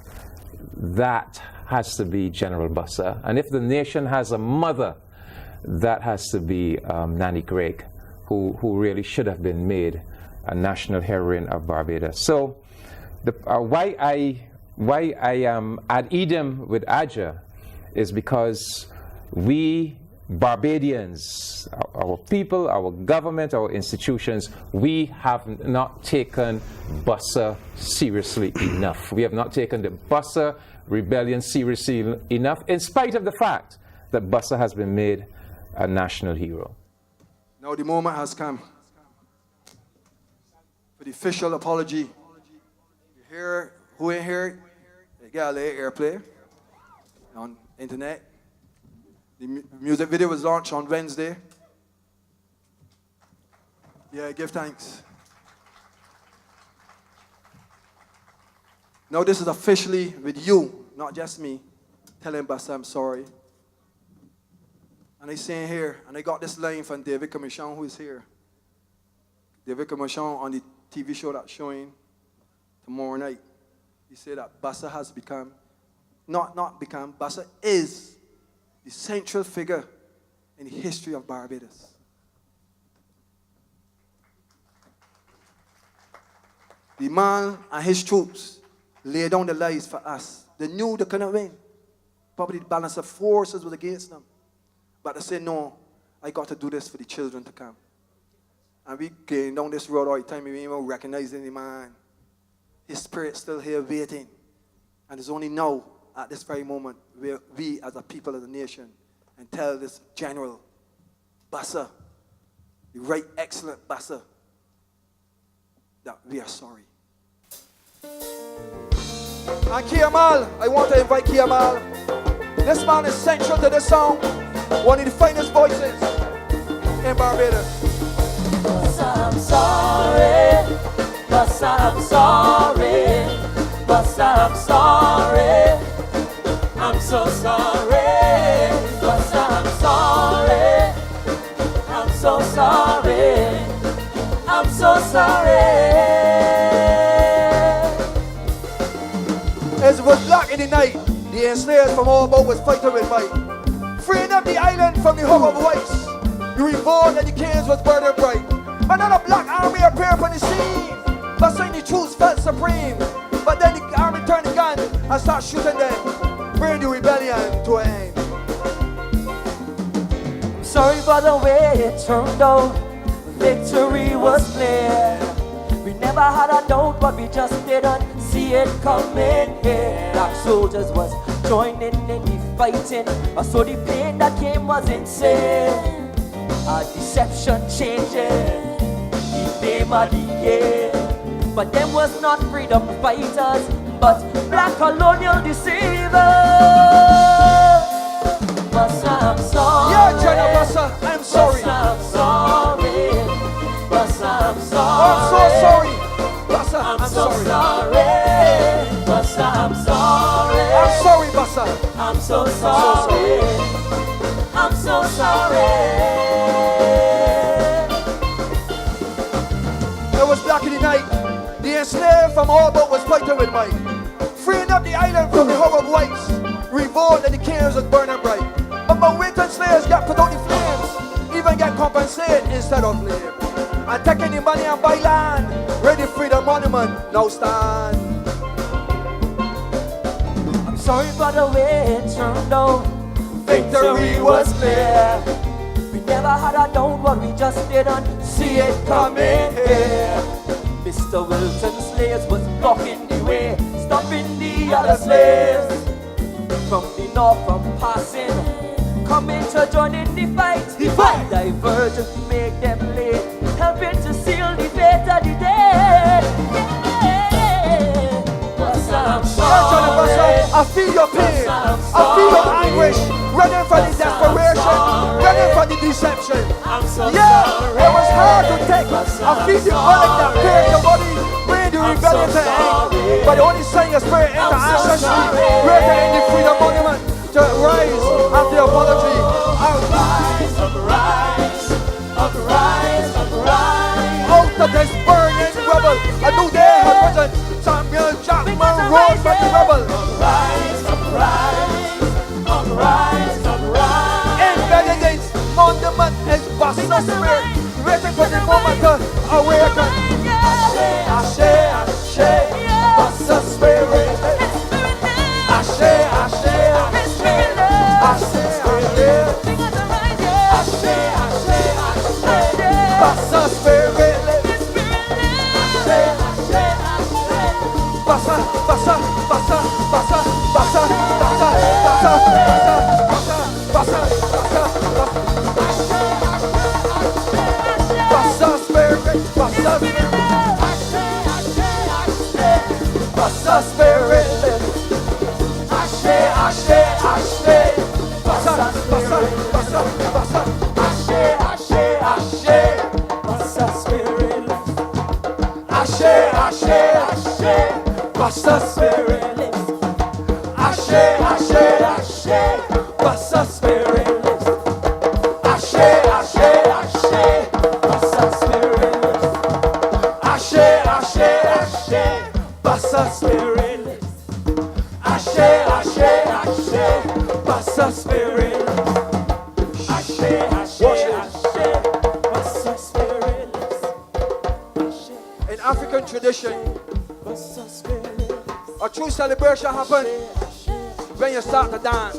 that has to be General Bussa. And if the nation has a mother, that has to be Nanny Gregg, who really should have been made a national heroine of Barbados. So why I am ad idem with Aja is because we Barbadians, our people, our government, our institutions, we have not taken Bussa seriously enough. We have not taken the Bussa Rebellion seriously enough, in spite of the fact that Bussa has been made a national hero. Now the moment has come for the official apology. You hear who ain't hear it? They got a little airplay on internet. The music video was launched on Wednesday. Yeah, give thanks. Now this is officially with you, not just me, telling Bussa I'm sorry. And they saying here, and I got this line from David Commission, who is here. David Commission on the TV show that's showing tomorrow night. He said that Bussa has become, not become, Bussa is the central figure in the history of Barbados. The man and his troops laid down their lives for us. They knew they couldn't win. Probably the balance of forces was against them. But they said, no, I got to do this for the children to come. And we came down this road all the time, we didn't even recognize the man. His spirit's still here waiting. And it's only now, at this very moment, where we as a people of the nation and tell this general, Bussa, the right excellent Bussa, that we are sorry. And Kiamal, I want to invite Kiamal. This man is central to this song, one of the finest voices in Barbados. Bussa, I'm sorry. Bussa, I'm sorry. Bussa, I'm sorry. I'm so sorry. Bussa, I'm sorry. I'm so sorry. I'm so sorry. As it was black in the night, the enslaved from all about was fighting with might. Freeing up the island from the home of whites, the revolt and the kings was burning bright. Another black army appeared upon the scene, but saying the troops felt supreme. But then the army turned the gun and started shooting them, bring the rebellion to an end. Sorry for the way it turned out. Victory was clear. We never had a doubt, but we just didn't see it coming here. Black soldiers was joining in the fighting, so the pain that came was insane. Our deception changing the name of the year. But them was not freedom fighters, but black colonial deceivers. Bussa, I'm sorry. Yeah, General Bussa, I'm sorry. Bussa, I'm sorry. Bussa, I'm sorry. Oh, I'm so sorry. Bussa, I'm so sorry. sorry. Bussa, I'm sorry. I'm sorry, Bussa. I'm so sorry. I'm so sorry. It was black in the night. The enslaved from all but was fighting with might. Freeing up the island from the home of whites. Revolt and the kings was burning bright. But my winter slaves got put out the flames. Even get compensated instead of blame. And taking the money and buy land. Ready for the monument, now stand. I'm sorry for the way it turned out. Victory was clear. We never had a doubt, but we just didn't see it coming here. Mr. Wilson's slaves was blocking the way, stopping the other slaves from the north from passing, coming to join in the fight. The fight divergence make them late. helping to seal the fate of the dead. I'm sorry. I feel your pain, I feel your anguish, running from the desperation, running from the deception. Yeah, it was hard to take. I feel the panic that pierced your body, bring the rebellion to end. But the only sign your spirit in the ancestry, greater in the freedom monument to rise after the apology. Out of this burning rubble, a new day has risen. Samuel Jackman rose from the rubble. Intelligence, monument is Bussa spirit, waiting for the moment to awaken. Ashe, Ashe, Bussa spirit. Ashe, Ashe, Ashe, Ashe, Ashe, Bussa spirit. Bussa, Bussa, Bussa, Bussa, Bussa, Bussa, Bussa, Bussa, Bussa spirit, Bussa spirit, Bussa spirit, Ashe, Ashe, Ashe, Bussa, Bussa, Bussa, Bussa, Ashe, Ashe, Ashe, Bussa spirit, Ashe, Ashe, Ashe. Bussa spirit lives. Ashe, Ashe, Ashe. Bussa spirit lives. Ashe, Ashe, Ashe. Bussa spirit lives. Ashe, Ashe, Ashe. Bussa spirit lives. Ashe, Ashe, Ashe. Bussa spirit lives. Ashe, Ashe, Ashe. Bussa spirit lives. In African tradition, a true celebration happens when you start to dance.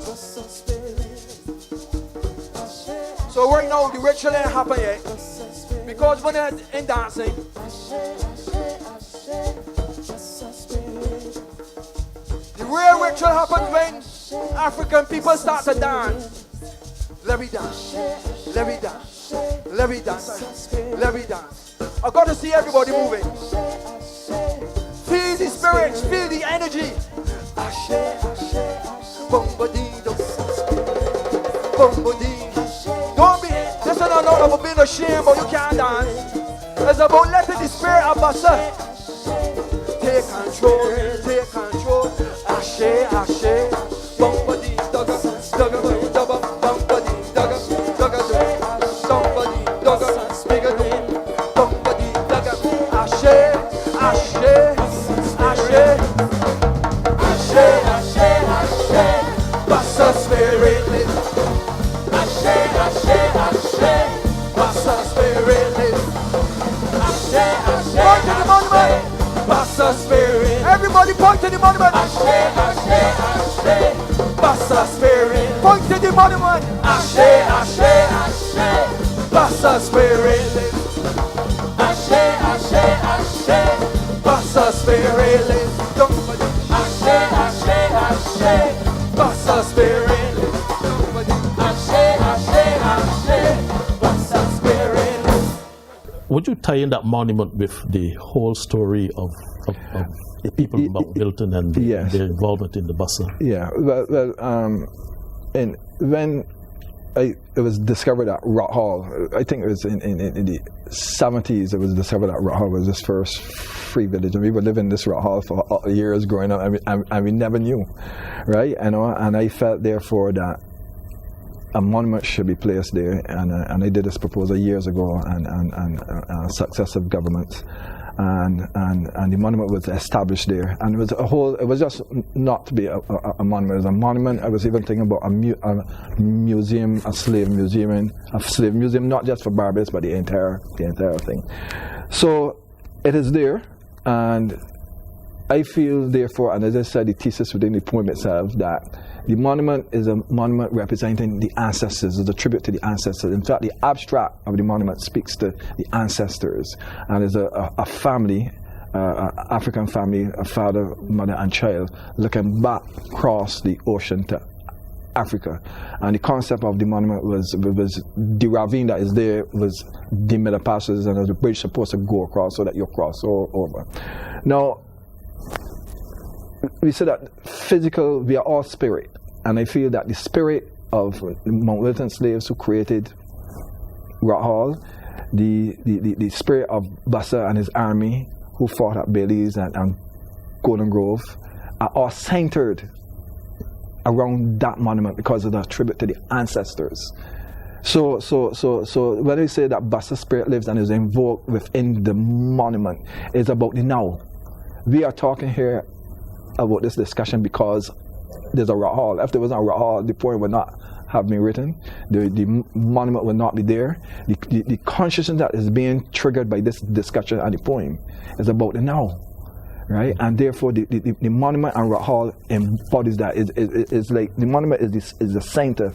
So right now the ritual ain't happened yet, because when you're in dancing, the real ritual happens when African people start to dance. Let me dance, let me dance, let me dance, let me dance. I got to see everybody moving. Feel the spirits, feel the energy. Ashe, Ashe, Bombadee, Bombadee. Don't be, this is not about being ashamed, but you can't dance. It's about letting the spirit of Bussa take control, take control. Ashe, Ashe, Bombadee, Dugga, Dugga, Dugga, Bombadee, Dugga, Dugga, Bombadee, Dugga, Bigga, Bombadee, Dugga, Ashe, Ashe. Bussa spirit lives. Ashe, Ashe, Ashe. Bussa spirit lives. Ashe, Ashe, point to the monument. Bussa spirit. Everybody point to the monument. Ashe, Ashe, Ashe. Bussa spirit. Point to the monument. Ashe, Ashe, Ashe. Bussa spirit lives. Ashe, Ashe, Ashe. Bussa spirit lives. Ashe, Ashe, Ashe. Bussa spirit lives. Ashe, Ashe, Ashe. Bussa spirit lives. Would you tie in that monument with the whole story of the people of Mount Milton and Yes. their involvement in the Bussa? Yeah, and when it was discovered at Rock Hall, I think it was in the 70s, it was discovered that Rock Hall was this first free village, and we were living in this Rock Hall for years growing up, and we never knew, right? And I felt therefore that a monument should be placed there, and I did this proposal years ago, and successive governments, and the monument was established there, and it was just not to be a monument, it was a monument. I was even thinking about a museum, a slave museum, not just for Barbados, but the entire thing. So it is there, and I feel therefore, and as I said, the thesis within the poem itself, that the monument is a monument representing the ancestors, is a tribute to the ancestors. In fact, the abstract of the monument speaks to the ancestors, and is a family, African family, a father, mother, and child, looking back across the ocean to Africa. And the concept of the monument was the ravine that is there was the middle passages, and the bridge supposed to go across so that you cross over. Now, we say that physical, we are all spirit. And I feel that the spirit of Mount Wilton slaves who created Rock Hall, the spirit of Bussa and his army who fought at Belize and Golden Grove are all centered around that monument because of the tribute to the ancestors. So when we say that Bussa spirit lives and is invoked within the monument, it's about the now. We are talking here about this discussion because there's a Rock Hall. If there was a Rock Hall, the poem would not have been written. The monument would not be there. The consciousness that is being triggered by this discussion and the poem is about the now, right? And therefore, the monument and Rock Hall embodies that. It's like the monument is the center,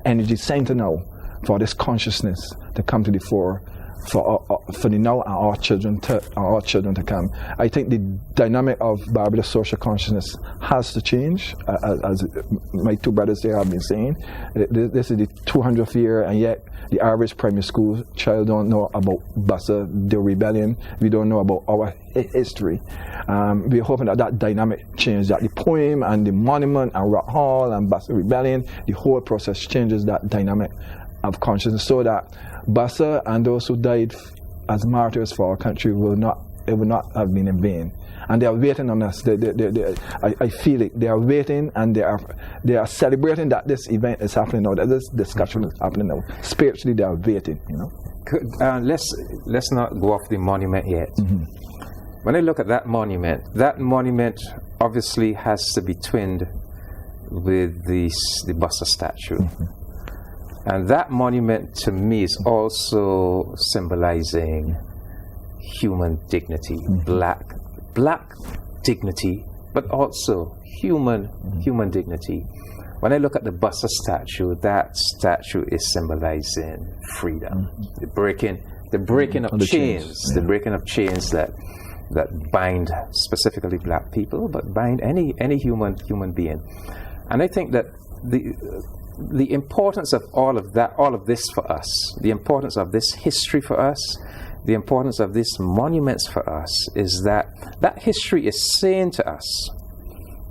energy center now for this consciousness to come to the fore for the now and our children to come. I think the dynamic of Barbados social consciousness has to change, as my two brothers there have been saying. This is the 200th year, and yet the average primary school child don't know about Bussa, the rebellion. We don't know about our history. We're hoping that dynamic changes, that the poem and the monument and Rock Hall and Bussa rebellion, the whole process changes that dynamic of consciousness, so that Bussa and those who died as martyrs for our country will not have been in vain. And they are waiting on us. I feel it. They are waiting, and they are celebrating that this event is happening now, that this discussion is happening now. Spiritually, they are waiting. Let's not go off the monument yet. Mm-hmm. When I look at that monument obviously has to be twinned with the Bussa statue. Mm-hmm. And that monument to me is also symbolizing human dignity, mm-hmm. black dignity, but also human dignity. When I look at the Bussa statue, that statue is symbolizing freedom, mm-hmm. the breaking of chains, the breaking of chains that bind specifically black people, but bind any human being. And I think that the importance of all of this for us, the importance of this history for us, the importance of these monuments for us, is that history is saying to us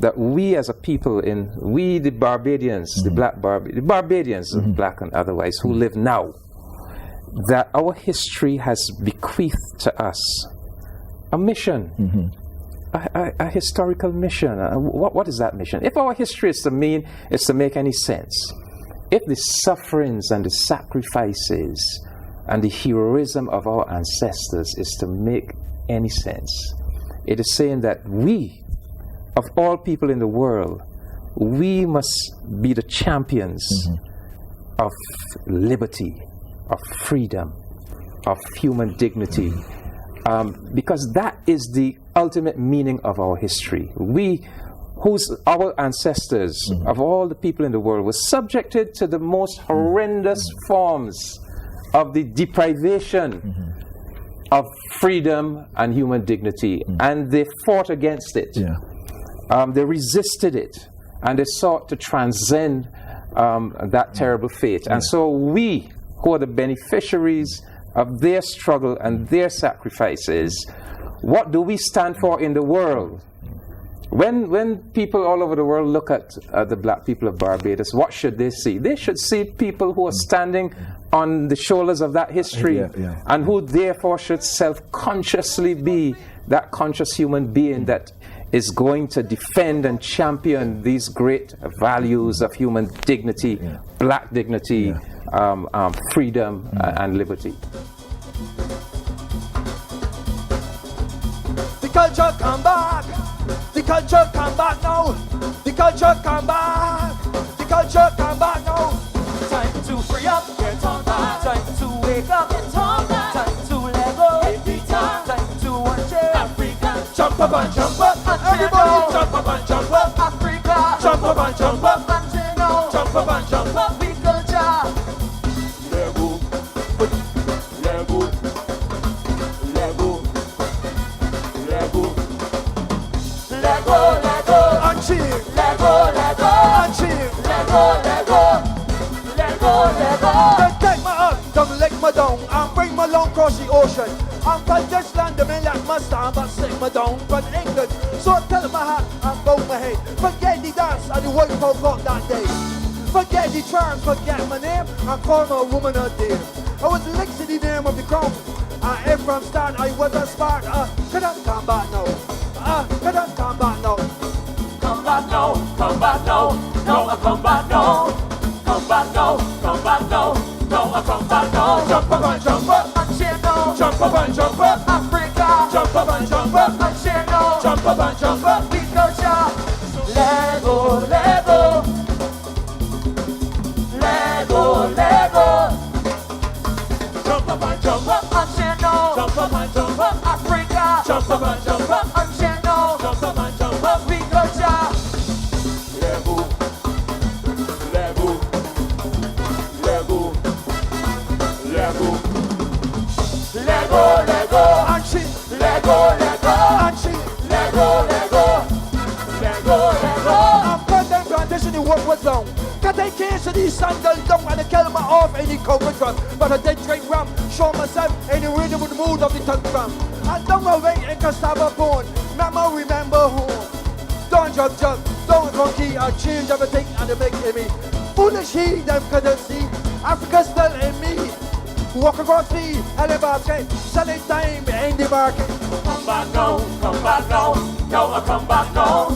that we as a people, the Barbadians, mm-hmm. the Barbadians, mm-hmm. black and otherwise, who live now, that our history has bequeathed to us a mission. Mm-hmm. A historical mission. What is that mission? If our history is to make any sense, if the sufferings and the sacrifices and the heroism of our ancestors is to make any sense, it is saying that we, of all people in the world, we must be the champions mm-hmm. of liberty, of freedom, of human dignity. Because that is the ultimate meaning of our history. Our ancestors, mm-hmm. of all the people in the world, were subjected to the most horrendous mm-hmm. forms of the deprivation mm-hmm. of freedom and human dignity, mm-hmm. and they fought against it. Yeah. They resisted it, and they sought to transcend that terrible fate. Yeah. And so we, who are the beneficiaries of their struggle and their sacrifices, what do we stand for in the world? When people all over the world look at the black people of Barbados, what should they see? They should see people who are standing on the shoulders of that history, and who therefore should self-consciously be that conscious human being that is going to defend and champion these great values of human dignity, black dignity, freedom, and liberty. The culture come back. The culture come back now. The culture come back. The culture come back now. Time to free up, get on back. Time to wake up, get on back. Time to let go, every time. Time to watch it. Africa, jump up and jump up. Everybody jump up and jump up. Africa, jump up and jump up. Jump up and jump up. We culture. Lego, Lego, Lego, Lego, Lego, Lego, and cheer. Lego, Lego, and cheer. Lego, Lego. don't cross the ocean. I'm from this land, the men like mustard, but sick my down from England. So I tell my hat and bow my head. Forget the dance and the white folk got that day. Forget the charms, forget my name, and call my woman a dear. I was linked to the name of the crown. And from start I was a smart. Couldn't come back now. Couldn't come back now. Come back now, come back now, no, I come back now. Come back now, come back now, no, I come back now. Jump up and jump up and share now. Jump up and jump up, Africa. jump up and jump up And share now. jump up and jump up. We culture. Lego, Lego. Lego, Lego. Jump up and jump up, And share now. jump up and jump up, Africa. jump up and jump up, And share now. jump up and jump up. We culture. Lego, Lego, Lego, Lego, Lego, Lego. and she, Lego, Lego. and she, Lego, Lego. Lego, Lego. I'm from them plantation, the work was long. Cause they came to these sandals down and they kill me off any cover drum. But I did drink rum, show myself in the rhythm with the mood of the tongue drum. And down my way in cassava bone, mama remember home. Don't jump, don't monkey, I change everything and they make me. Foolish he, them couldn't see. Africa's still in me. Walk across the basket, selling time in the market. Come back now, come back now, no, I come back now.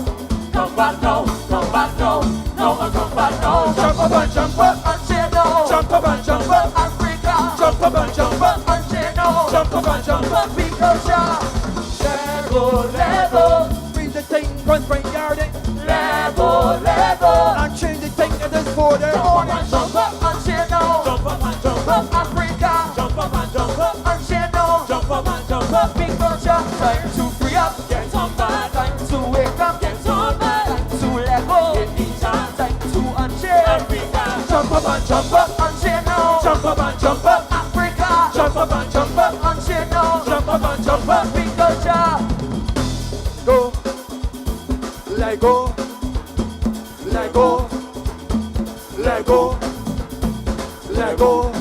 Come back now, come back now, no, I come back now. Jump up and jump up, And share now. jump up and jump up, Africa. jump up and jump up, And share now. jump up and jump up. We culture. Lego, Lego. Read the thing, run right yard it, Lego, Lego. and change the thing in this border. Jump up and jump up and share now. Jump up and jump up, Africa. jump up and jump up, And share now. jump up and jump up. We culture. Time to free up. Get on back, Time to wake up. get on back, Time to let go. get the chance. Time to unshare. Africa, jump up and jump up, And share now. jump up and jump up, Africa. jump up and jump up, And share now. jump up and jump up. We culture. Go, let go, let go, let go, let go,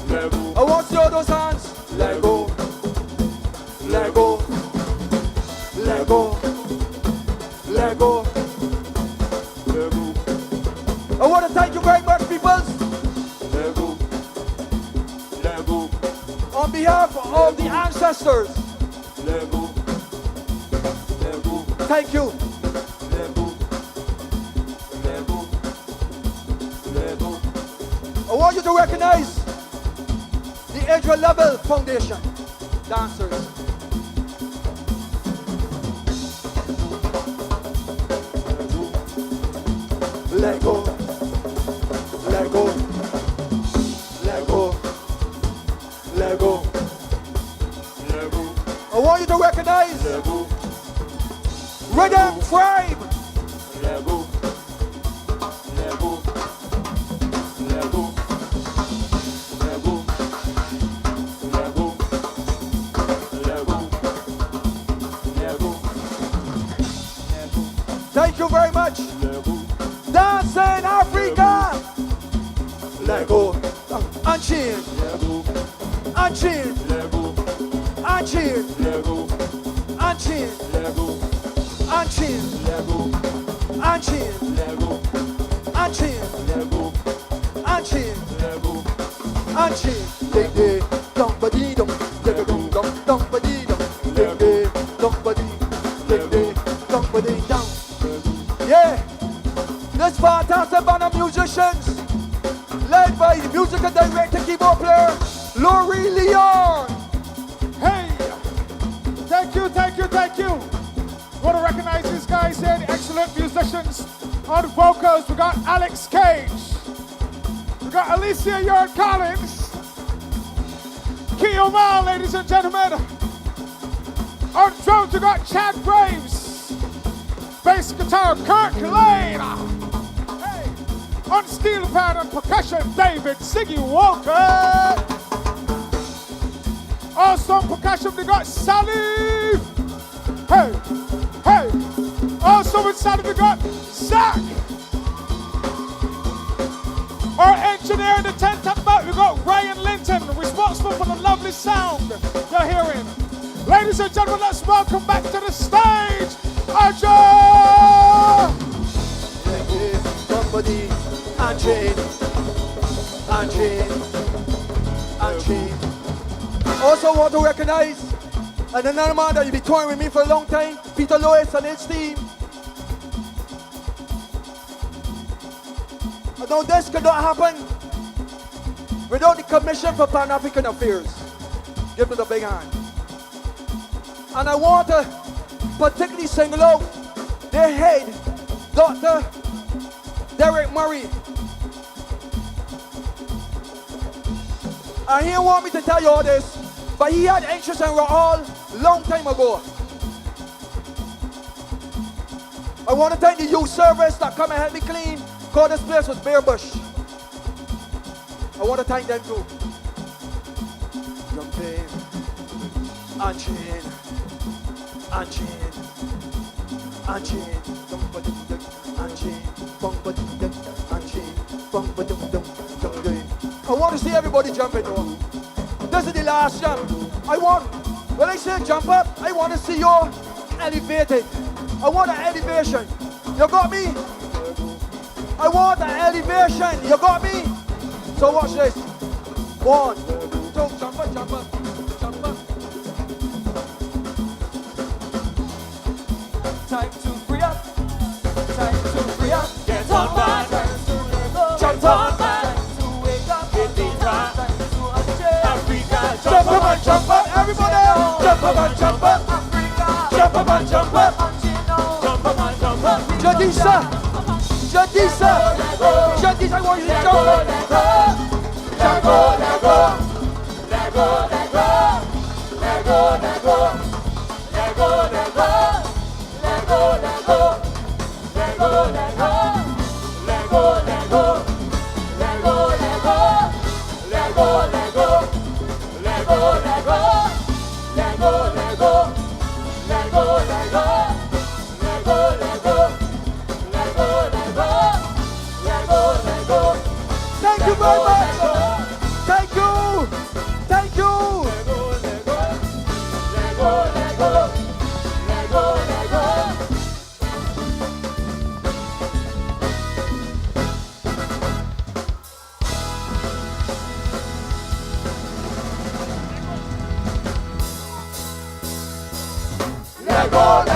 let go. I want to see all those hands. Let go, let go, let go, let go, let go. I want to thank you very much, peoples. Let go, let go. On behalf of all the ancestors. Let go. Thank you. I want you to recognize the Edra Level Foundation dancers. Let go. Let go. Let go. Let go. Let go. I want you to recognize Riddim Tribe. Lego. Lego. Lego. Lego. Lego. Lego. Lego. Thank you very much. Lego. Dance in Africa. Lego. Unchain. Lego. Unchain. Lego. Unchain. Lego. Unchain. Lego. Unchain, Lego, unchain, Lego, unchain, Lego, unchain, Lego, unchain, Lego, dum ba dee dum, Lego dum ba dee dum, Lego dum ba dee, Lego dum ba dee dum. Yeah, this fantastic band of musicians, led by the musical director, keyboard player, Laurie Leon. Hey, thank you, thank you, thank you. Want to recognize these guys here, the excellent musicians. On vocals, we got Alex Cage. We got Alicia Yard Collins. Keo Mal, ladies and gentlemen. On drums, we got Chad Graves. Bass guitar, Kirk Lane. Hey. On steel pad and percussion, David Ziggy Walker. Also on percussion, we got Sally. Hey. Hey, also inside we got Zach. Our engineer in the tent, we we've got Ray and Linton, responsible for the lovely sound you're hearing. Ladies and gentlemen, let's welcome back to the stage, Archer! Somebody, Angie. Also want to recognize another man that you've been touring with me for a long time, Peter Lewis and his team. I know this could not happen without the Commission for Pan-African Affairs. Give them a big hand. And I want to particularly single out their head, Dr. Derek Murray. And he want me to tell you all this, but he had interest in Rahal long time ago. I want to thank the youth service that come and help me clean, cause this place was bare bush. I want to thank them too. Jumping, I want to see everybody jumping though. This is the last jump. When I say jump up, I want to see you elevated. I want an elevation. You got me? I want an elevation. You got me? So watch this. 1, 2, jump up. Time to free up. Get on back. Jump on back. Jump up, everybody! Jump up! Jump up! Jadisa, I want you to jump Thank you very much. Thank you. Let go.